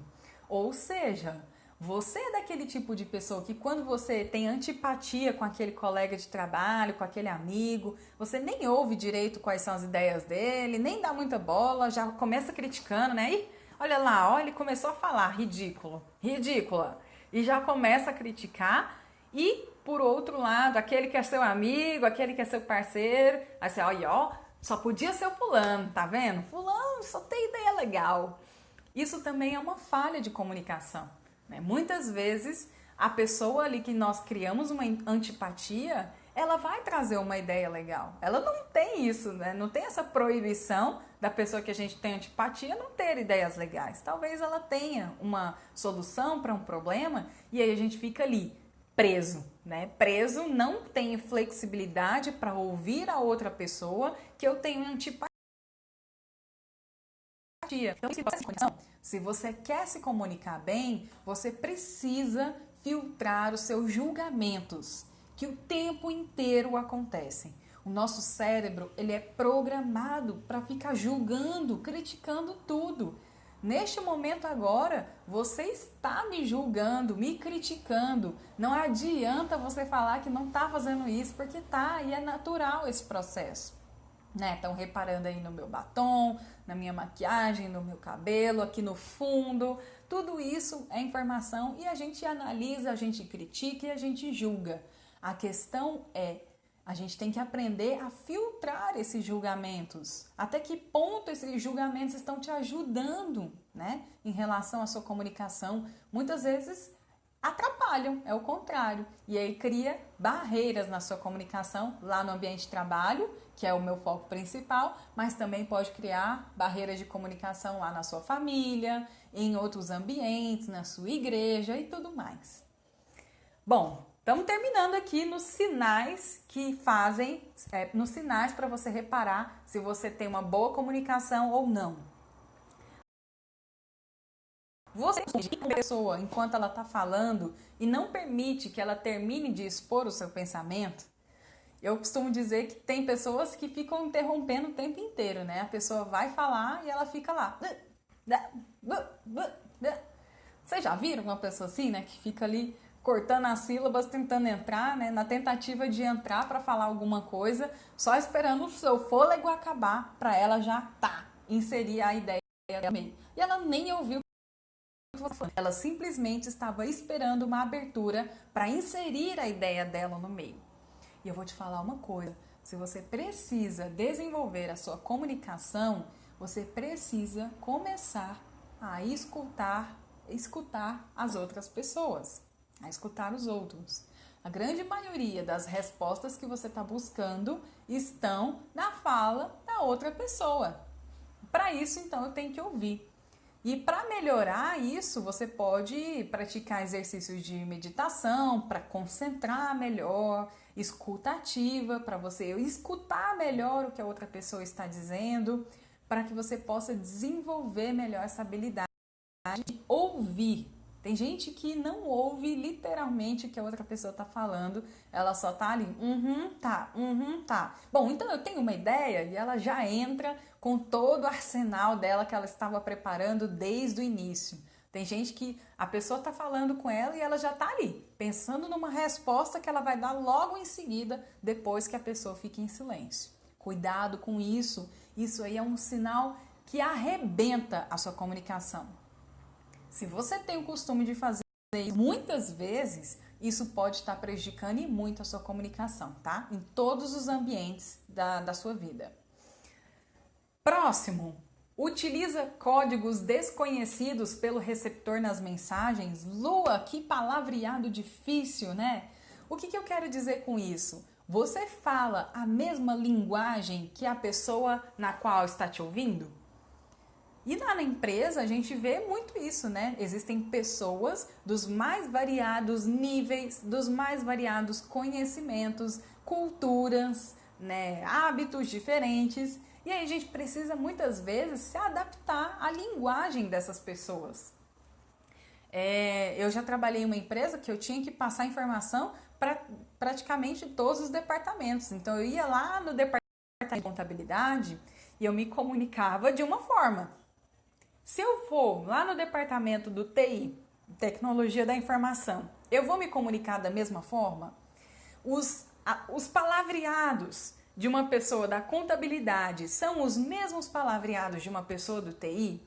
Ou seja, você é daquele tipo de pessoa que quando você tem antipatia com aquele colega de trabalho, com aquele amigo, você nem ouve direito quais são as ideias dele, nem dá muita bola, já começa criticando, né? E olha lá, olha, ele começou a falar, ridículo, ridícula. E já começa a criticar e, por outro lado, aquele que é seu amigo, aquele que é seu parceiro, aí você, olha, ó, só podia ser o fulano, tá vendo? Fulano só tem ideia legal. Isso também é uma falha de comunicação. Né? Muitas vezes, a pessoa ali que nós criamos uma antipatia, ela vai trazer uma ideia legal. Ela não tem isso, né? Não tem essa proibição da pessoa que a gente tem antipatia não ter ideias legais. Talvez ela tenha uma solução para um problema e aí a gente fica ali preso, né? Preso, não tem flexibilidade para ouvir a outra pessoa que eu tenho antipatia. Então, se você quer se comunicar bem, você precisa filtrar os seus julgamentos, que o tempo inteiro acontecem. O nosso cérebro, ele é programado para ficar julgando, criticando tudo. Neste momento agora, você está me julgando, me criticando. Não adianta você falar que não está fazendo isso, porque tá, e é natural esse processo. Né? Estão reparando aí no meu batom, na minha maquiagem, no meu cabelo, aqui no fundo. Tudo isso é informação e a gente analisa, a gente critica e a gente julga. A questão é, a gente tem que aprender a filtrar esses julgamentos. Até que ponto esses julgamentos estão te ajudando, né? Em relação à sua comunicação. Muitas vezes atrapalham, é o contrário. E aí cria barreiras na sua comunicação lá no ambiente de trabalho, que é o meu foco principal, mas também pode criar barreiras de comunicação lá na sua família, em outros ambientes, na sua igreja e tudo mais. Bom, Estamos terminando aqui nos sinais que fazem, nos sinais para você reparar se você tem uma boa comunicação ou não. Você a pessoa enquanto ela está falando e não permite que ela termine de expor o seu pensamento. Eu costumo dizer que tem pessoas que ficam interrompendo o tempo inteiro, né? A pessoa vai falar e ela fica lá. Vocês já viram uma pessoa assim, né? Que fica ali cortando as sílabas, tentando entrar, né? Na tentativa de entrar para falar alguma coisa, só esperando o seu fôlego acabar para ela já inserir a ideia no meio. E ela nem ouviu o que você falou. Ela simplesmente estava esperando uma abertura para inserir a ideia dela no meio. E eu vou te falar uma coisa, se você precisa desenvolver a sua comunicação, você precisa começar a escutar as outras pessoas, a escutar os outros. A grande maioria das respostas que você está buscando estão na fala da outra pessoa. Para isso, então, eu tenho que ouvir. E para melhorar isso, você pode praticar exercícios de meditação para concentrar melhor, escuta ativa, para você escutar melhor o que a outra pessoa está dizendo, para que você possa desenvolver melhor essa habilidade de ouvir. Tem gente que não ouve literalmente o que a outra pessoa está falando, ela só tá ali, tá. Bom, então eu tenho uma ideia e ela já entra com todo o arsenal dela que ela estava preparando desde o início. Tem gente que a pessoa está falando com ela e ela já está ali, pensando numa resposta que ela vai dar logo em seguida, depois que a pessoa fique em silêncio. Cuidado com isso, isso aí é um sinal que arrebenta a sua comunicação. Se você tem o costume de fazer isso muitas vezes, isso pode estar prejudicando e muito a sua comunicação, tá? Em todos os ambientes da sua vida. Próximo, utiliza códigos desconhecidos pelo receptor nas mensagens. Lua, que palavreado difícil, né? O que eu quero dizer com isso? Você fala a mesma linguagem que a pessoa na qual está te ouvindo? E lá na empresa a gente vê muito isso, né? Existem pessoas dos mais variados níveis, dos mais variados conhecimentos, culturas, né? Hábitos diferentes. E aí a gente precisa muitas vezes se adaptar à linguagem dessas pessoas. Eu já trabalhei em uma empresa que eu tinha que passar informação para praticamente todos os departamentos. Então eu ia lá no departamento de contabilidade e eu me comunicava de uma forma. Se eu for lá no departamento do TI, Tecnologia da Informação, eu vou me comunicar da mesma forma? Os palavreados de uma pessoa da contabilidade são os mesmos palavreados de uma pessoa do TI?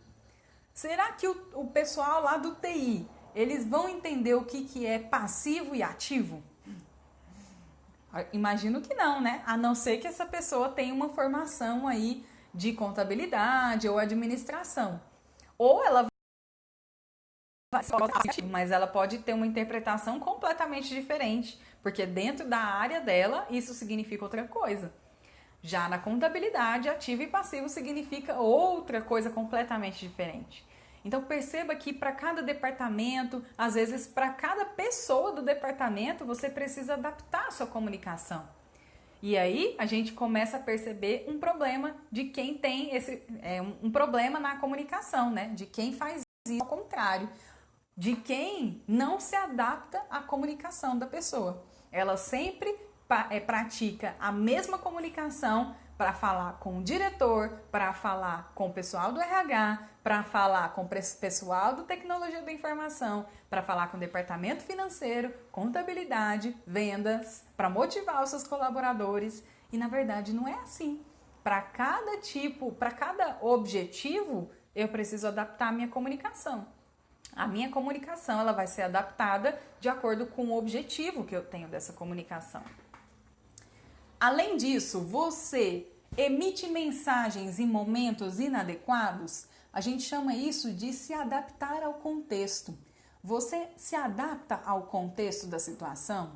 Será que o pessoal lá do TI, eles vão entender o que é passivo e ativo? Imagino que não, né? A não ser que essa pessoa tenha uma formação aí de contabilidade ou administração. Ou ela vai ser ativo, mas ela pode ter uma interpretação completamente diferente, porque dentro da área dela isso significa outra coisa. Já na contabilidade, ativo e passivo significa outra coisa completamente diferente. Então perceba que para cada departamento, às vezes para cada pessoa do departamento, você precisa adaptar a sua comunicação. E aí a gente começa a perceber um problema de quem tem um problema na comunicação, né? De quem faz isso ao contrário, de quem não se adapta à comunicação da pessoa. Ela sempre pratica a mesma comunicação para falar com o diretor, para falar com o pessoal do RH, para falar com o pessoal do Tecnologia da Informação, para falar com o departamento financeiro, contabilidade, vendas, para motivar os seus colaboradores. E na verdade não é assim. Para cada tipo, para cada objetivo, eu preciso adaptar a minha comunicação. A minha comunicação ela vai ser adaptada de acordo com o objetivo que eu tenho dessa comunicação. Além disso, você emite mensagens em momentos inadequados? A gente chama isso de se adaptar ao contexto. Você se adapta ao contexto da situação?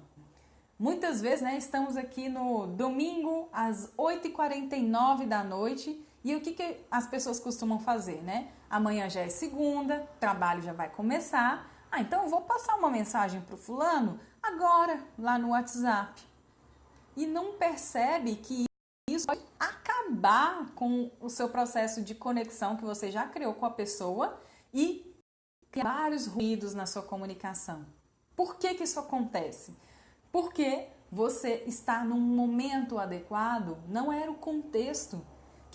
Muitas vezes, né, estamos aqui no domingo às 8h49 da noite e o que as pessoas costumam fazer, né? Amanhã já é segunda, o trabalho já vai começar. Então eu vou passar uma mensagem para o fulano agora lá no WhatsApp. E não percebe que isso pode acabar com o seu processo de conexão que você já criou com a pessoa e criar vários ruídos na sua comunicação. Por que isso acontece? Porque você está num momento adequado, não era o contexto.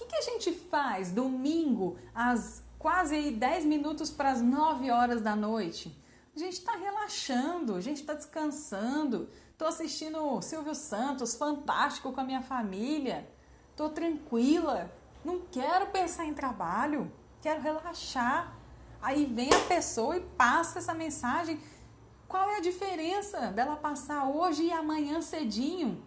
O que a gente faz domingo às quase 10 minutos para as 9 horas da noite? A gente está relaxando, a gente está descansando. Estou assistindo Silvio Santos, fantástico com a minha família. Estou tranquila, não quero pensar em trabalho, quero relaxar. Aí vem a pessoa e passa essa mensagem. Qual é a diferença dela passar hoje e amanhã cedinho?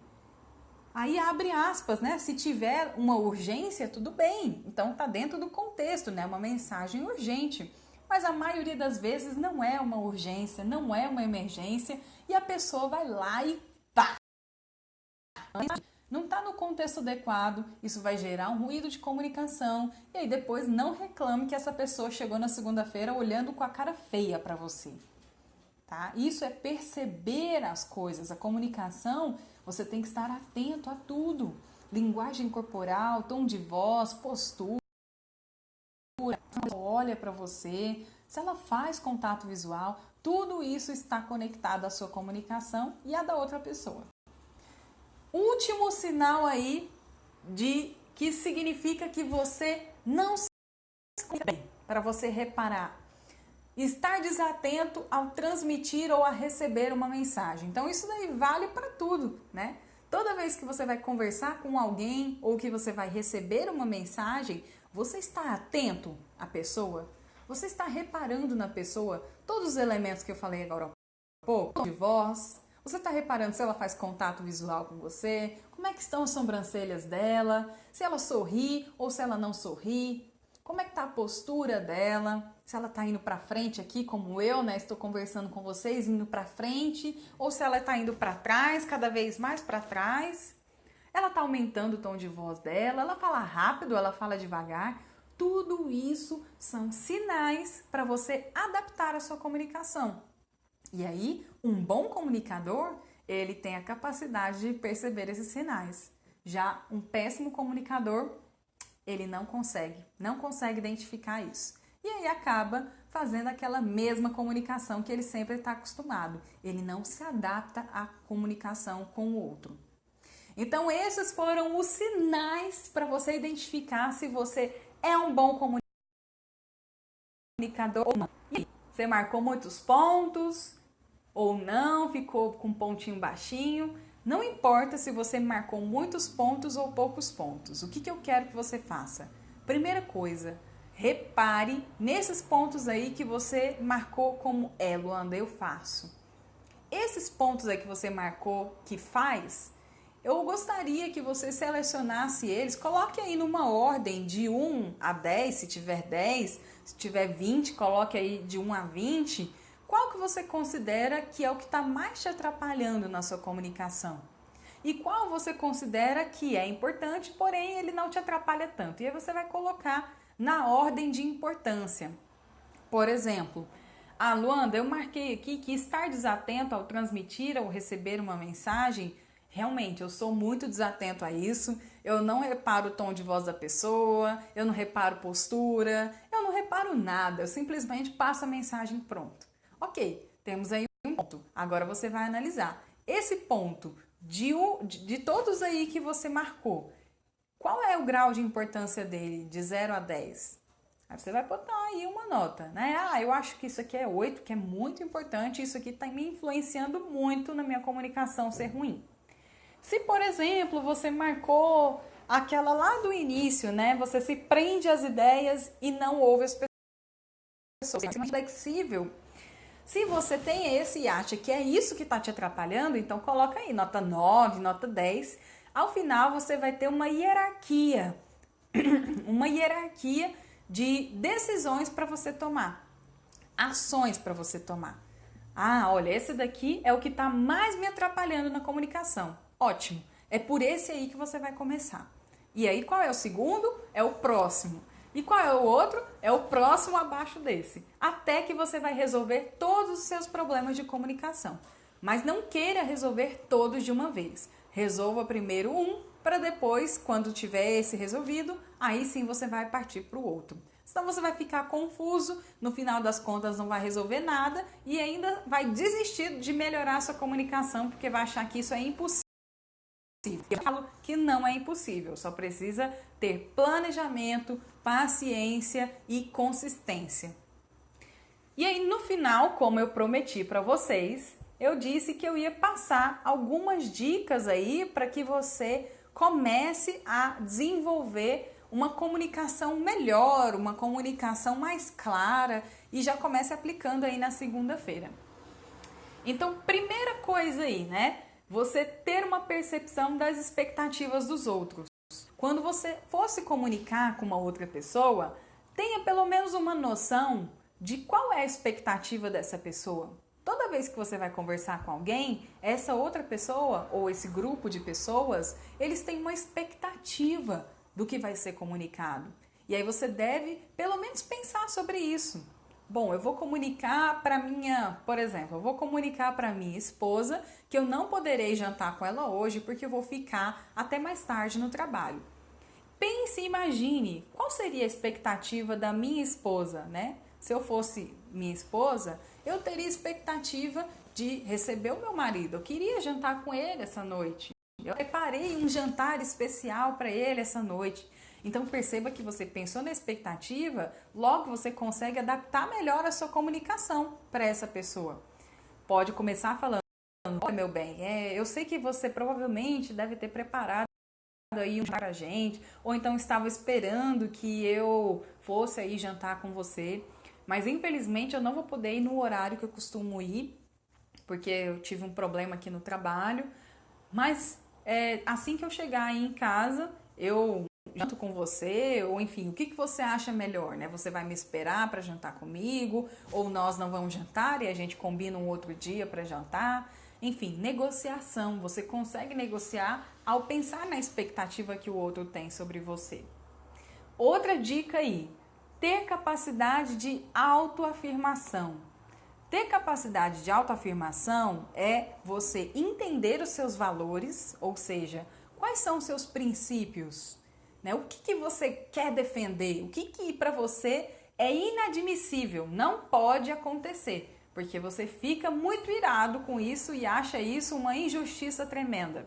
Aí abre aspas, né? Se tiver uma urgência, tudo bem. Então tá dentro do contexto, né? Uma mensagem urgente. Mas a maioria das vezes não é uma urgência, não é uma emergência e a pessoa vai lá e pá! Não está no contexto adequado, isso vai gerar um ruído de comunicação e aí depois não reclame que essa pessoa chegou na segunda-feira olhando com a cara feia para você. Tá? Isso é perceber as coisas. A comunicação, você tem que estar atento a tudo. Linguagem corporal, tom de voz, postura, se ela olha para você, se ela faz contato visual, tudo isso está conectado à sua comunicação e à da outra pessoa. Último sinal aí de que significa que você não se comunica bem, para você reparar. Estar desatento ao transmitir ou a receber uma mensagem. Então isso daí vale para tudo, né? Toda vez que você vai conversar com alguém ou que você vai receber uma mensagem, você está atento à pessoa? Você está reparando na pessoa todos os elementos que eu falei agora há pouco? De voz, você está reparando se ela faz contato visual com você? Como é que estão as sobrancelhas dela? Se ela sorri ou se ela não sorri? Como é que está a postura dela? Se ela está indo para frente aqui, como eu, né? Estou conversando com vocês, indo para frente, ou se ela está indo para trás, cada vez mais para trás. Ela está aumentando o tom de voz dela, ela fala rápido, ela fala devagar. Tudo isso são sinais para você adaptar a sua comunicação. E aí, um bom comunicador, ele tem a capacidade de perceber esses sinais. Já um péssimo comunicador, ele não consegue identificar isso. E aí acaba fazendo aquela mesma comunicação que ele sempre está acostumado. Ele não se adapta à comunicação com o outro. Então esses foram os sinais para você identificar se você é um bom comunicador ou não. E aí, você marcou muitos pontos ou não, ficou com um pontinho baixinho. Não importa se você marcou muitos pontos ou poucos pontos. O que eu quero que você faça? Primeira coisa, repare nesses pontos aí que você marcou como Luanda, eu faço. Esses pontos aí que você marcou que faz, eu gostaria que você selecionasse eles, coloque aí numa ordem de 1 a 10, se tiver 10, se tiver 20, coloque aí de 1 a 20. Qual que você considera que é o que está mais te atrapalhando na sua comunicação? E qual você considera que é importante, porém ele não te atrapalha tanto? E aí você vai colocar na ordem de importância. Por exemplo, Luanda, eu marquei aqui que estar desatento ao transmitir ou receber uma mensagem, realmente eu sou muito desatento a isso, eu não reparo o tom de voz da pessoa, eu não reparo postura, eu não reparo nada, eu simplesmente passo a mensagem pronto. Ok, temos aí um ponto. Agora você vai analisar. Esse ponto, de todos aí que você marcou, qual é o grau de importância dele, de 0 a 10? Aí você vai botar aí uma nota, né? Eu acho que isso aqui é 8, que é muito importante, isso aqui está me influenciando muito na minha comunicação ser ruim. Se, por exemplo, você marcou aquela lá do início, né? Você se prende às ideias e não ouve as pessoas. É flexível. Se você tem esse e acha que é isso que está te atrapalhando, então coloca aí nota 9, nota 10. Ao final você vai ter uma hierarquia, uma hierarquia de decisões para você tomar, ações para você tomar. Olha, esse daqui é o que está mais me atrapalhando na comunicação. Ótimo, é por esse aí que você vai começar. E aí qual é o segundo? É o próximo. E qual é o outro? É o próximo abaixo desse. Até que você vai resolver todos os seus problemas de comunicação. Mas não queira resolver todos de uma vez. Resolva primeiro um, para depois, quando tiver esse resolvido, aí sim você vai partir para o outro. Senão você vai ficar confuso, no final das contas não vai resolver nada e ainda vai desistir de melhorar a sua comunicação porque vai achar que isso é impossível. Eu falo que não é impossível, só precisa ter planejamento, paciência e consistência. E aí no final, como eu prometi para vocês, eu disse que eu ia passar algumas dicas aí para que você comece a desenvolver uma comunicação melhor, uma comunicação mais clara e já comece aplicando aí na segunda-feira. Então, primeira coisa aí, né? Você ter uma percepção das expectativas dos outros. Quando você for se comunicar com uma outra pessoa, tenha pelo menos uma noção de qual é a expectativa dessa pessoa. Toda vez que você vai conversar com alguém, essa outra pessoa ou esse grupo de pessoas, eles têm uma expectativa do que vai ser comunicado. E aí você deve, pelo menos, pensar sobre isso. Bom, eu vou comunicar para por exemplo, eu vou comunicar para minha esposa que eu não poderei jantar com ela hoje porque eu vou ficar até mais tarde no trabalho. Pense e imagine qual seria a expectativa da minha esposa, né? Se eu fosse minha esposa, eu teria expectativa de receber o meu marido. Eu queria jantar com ele essa noite. Eu preparei um jantar especial para ele essa noite. Então perceba que você pensou na expectativa, logo você consegue adaptar melhor a sua comunicação para essa pessoa. Pode começar falando: olha, meu bem, eu sei que você provavelmente deve ter preparado aí um jantar pra gente, ou então estava esperando que eu fosse aí jantar com você, mas infelizmente eu não vou poder ir no horário que eu costumo ir, porque eu tive um problema aqui no trabalho, mas assim que eu chegar aí em casa, eu janto com você, ou enfim, o que você acha melhor, né? Você vai me esperar para jantar comigo, ou nós não vamos jantar e a gente combina um outro dia para jantar? Enfim, negociação. Você consegue negociar ao pensar na expectativa que o outro tem sobre você. Outra dica aí, ter capacidade de autoafirmação. Ter capacidade de autoafirmação é você entender os seus valores, ou seja, quais são os seus princípios, né? O que você quer defender, o que para você é inadmissível, não pode acontecer, porque você fica muito irado com isso e acha isso uma injustiça tremenda.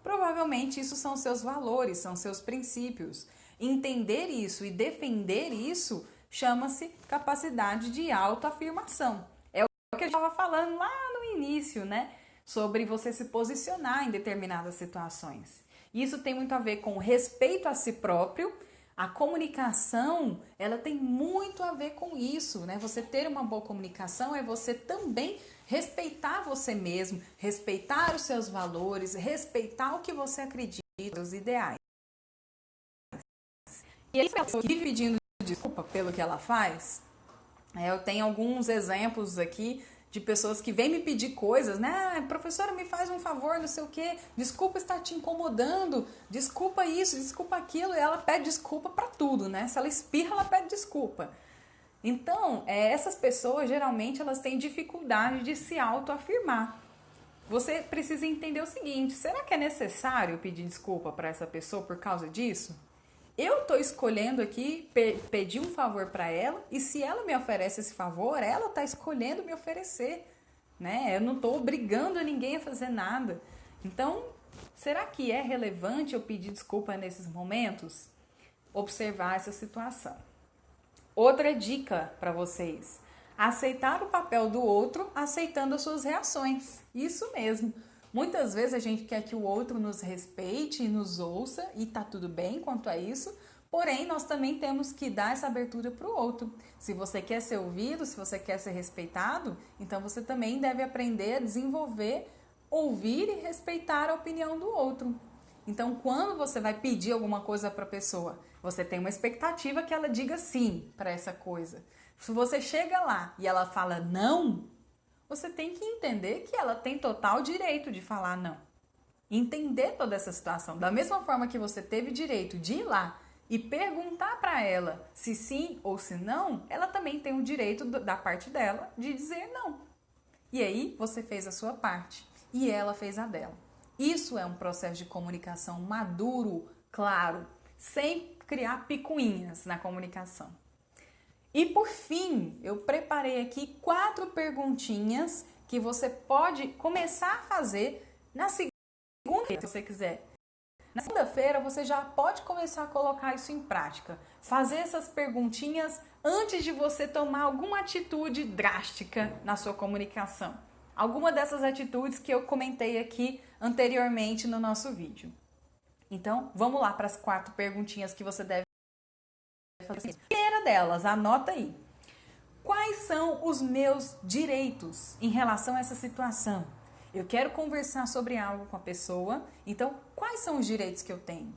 Provavelmente isso são seus valores, são seus princípios. Entender isso e defender isso chama-se capacidade de autoafirmação. É o que eu estava falando lá no início, né? Sobre você se posicionar em determinadas situações. Isso tem muito a ver com respeito a si próprio. A comunicação, ela tem muito a ver com isso, né? Você ter uma boa comunicação é você também respeitar você mesmo, respeitar os seus valores, respeitar o que você acredita, os ideais. E aí, a pessoa vive pedindo desculpa pelo que ela faz. Eu tenho alguns exemplos aqui de pessoas que vêm me pedir coisas, né? Ah, professora, me faz um favor, não sei o quê. Desculpa estar te incomodando. Desculpa isso, desculpa aquilo. E ela pede desculpa para tudo, né? Se ela espirra, ela pede desculpa. Então, essas pessoas, geralmente, elas têm dificuldade de se autoafirmar. Você precisa entender o seguinte, será que é necessário pedir desculpa para essa pessoa por causa disso? Eu estou escolhendo aqui pedir um favor para ela e se ela me oferece esse favor, ela está escolhendo me oferecer, né? Eu não estou obrigando ninguém a fazer nada. Então, será que é relevante eu pedir desculpa nesses momentos? Observar essa situação. Outra dica para vocês: aceitar o papel do outro aceitando as suas reações. Isso mesmo. Muitas vezes a gente quer que o outro nos respeite e nos ouça e tá tudo bem quanto a isso, porém nós também temos que dar essa abertura para o outro. Se você quer ser ouvido, se você quer ser respeitado, então você também deve aprender a desenvolver, ouvir e respeitar a opinião do outro. Então, quando você vai pedir alguma coisa para a pessoa, você tem uma expectativa que ela diga sim para essa coisa. Se você chega lá e ela fala não, você tem que entender que ela tem total direito de falar não. Entender toda essa situação. Da mesma forma que você teve direito de ir lá e perguntar para ela se sim ou se não, ela também tem o direito da parte dela de dizer não. E aí você fez a sua parte e ela fez a dela. Isso é um processo de comunicação maduro, claro, sem criar picuinhas na comunicação. E por fim, eu preparei aqui 4 perguntinhas que você pode começar a fazer na segunda-feira, se você quiser. Na segunda-feira você já pode começar a colocar isso em prática. Fazer essas perguntinhas antes de você tomar alguma atitude drástica na sua comunicação. Alguma dessas atitudes que eu comentei aqui anteriormente no nosso vídeo. Então, vamos lá para as 4 perguntinhas que você deve fazer. A primeira delas, anota aí. Quais são os meus direitos em relação a essa situação? Eu quero conversar sobre algo com a pessoa, então quais são os direitos que eu tenho?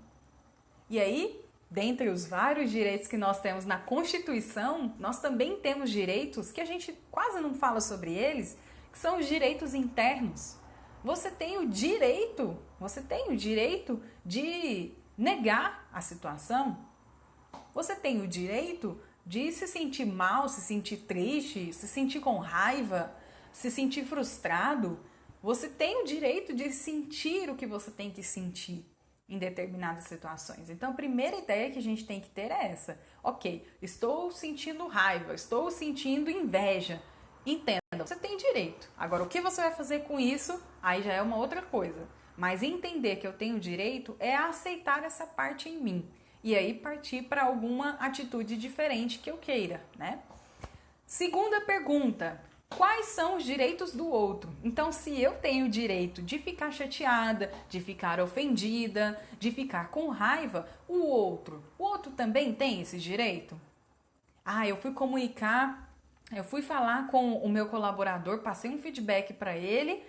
E aí, dentre os vários direitos que nós temos na Constituição, nós também temos direitos que a gente quase não fala sobre eles, que são os direitos internos. Você tem o direito de negar a situação. Você tem o direito de se sentir mal, se sentir triste, se sentir com raiva, se sentir frustrado. Você tem o direito de sentir o que você tem que sentir em determinadas situações. Então, a primeira ideia que a gente tem que ter é essa. Ok, estou sentindo raiva, estou sentindo inveja. Entenda, você tem direito. Agora, o que você vai fazer com isso, aí já é uma outra coisa. Mas entender que eu tenho direito é aceitar essa parte em mim. E aí partir para alguma atitude diferente que eu queira, né? Segunda pergunta. Quais são os direitos do outro? Então, se eu tenho o direito de ficar chateada, de ficar ofendida, de ficar com raiva, o outro também tem esse direito? Eu fui falar com o meu colaborador, passei um feedback para ele.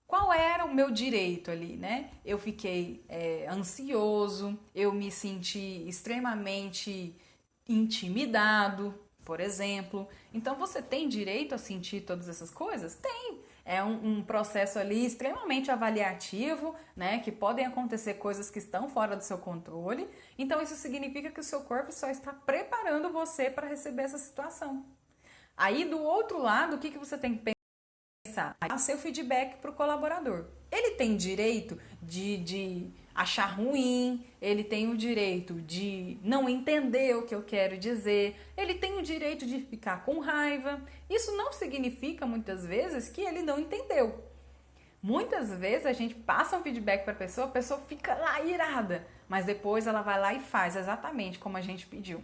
Qual era o meu direito ali, né? Eu fiquei ansioso, eu me senti extremamente intimidado, por exemplo. Então, você tem direito a sentir todas essas coisas? Tem. É um processo ali extremamente avaliativo, né? Que podem acontecer coisas que estão fora do seu controle. Então, isso significa que o seu corpo só está preparando você para receber essa situação. Aí, do outro lado, o que você tem que pensar? A seu feedback para o colaborador. Ele tem direito de achar ruim, ele tem o direito de não entender o que eu quero dizer, ele tem o direito de ficar com raiva. Isso não significa, muitas vezes, que ele não entendeu. Muitas vezes a gente passa um feedback para a pessoa fica lá irada, mas depois ela vai lá e faz exatamente como a gente pediu.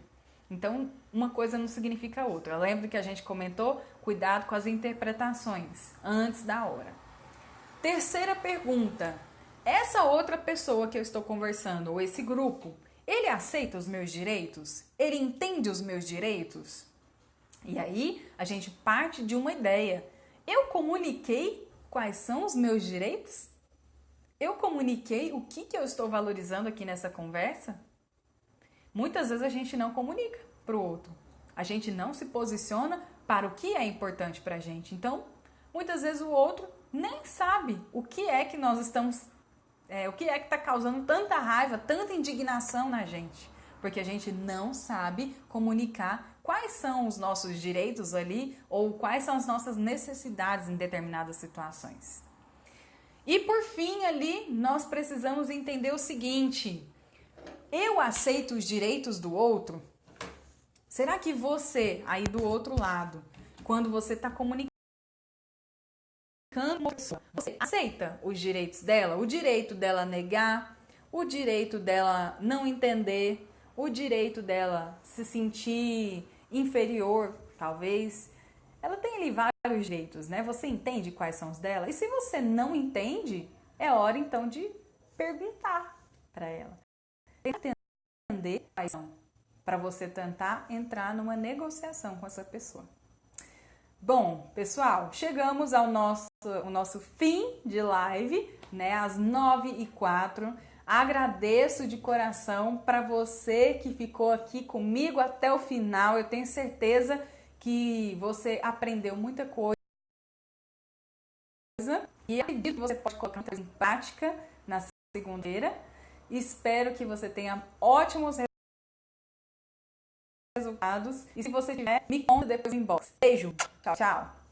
Então, uma coisa não significa a outra. Lembra que a gente comentou? Cuidado com as interpretações antes da hora. Terceira pergunta. Essa outra pessoa que eu estou conversando, ou esse grupo, ele aceita os meus direitos? Ele entende os meus direitos? E aí, a gente parte de uma ideia. Eu comuniquei quais são os meus direitos? Eu comuniquei o que eu estou valorizando aqui nessa conversa? Muitas vezes a gente não comunica para o outro. A gente não se posiciona para o que é importante para a gente. Então, muitas vezes o outro nem sabe o que é que nós estamos... o que é que está causando tanta raiva, tanta indignação na gente. Porque a gente não sabe comunicar quais são os nossos direitos ali ou quais são as nossas necessidades em determinadas situações. E por fim ali, nós precisamos entender o seguinte... Eu aceito os direitos do outro? Será que você, aí do outro lado, quando você está comunicando com uma pessoa, você aceita os direitos dela? O direito dela negar, o direito dela não entender, o direito dela se sentir inferior, talvez. Ela tem ali vários direitos, né? Você entende quais são os dela? E se você não entende, é hora então de perguntar para ela. Entender quais são, para você tentar entrar numa negociação com essa pessoa. Bom, pessoal, chegamos ao nosso fim de live, né, às 9h04. Agradeço de coração para você que ficou aqui comigo até o final. Eu tenho certeza que você aprendeu muita coisa e acredito que você pode colocar em prática na segunda-feira. Espero que você tenha ótimos resultados. E se você tiver, me conta depois no inbox. Beijo. Tchau, tchau.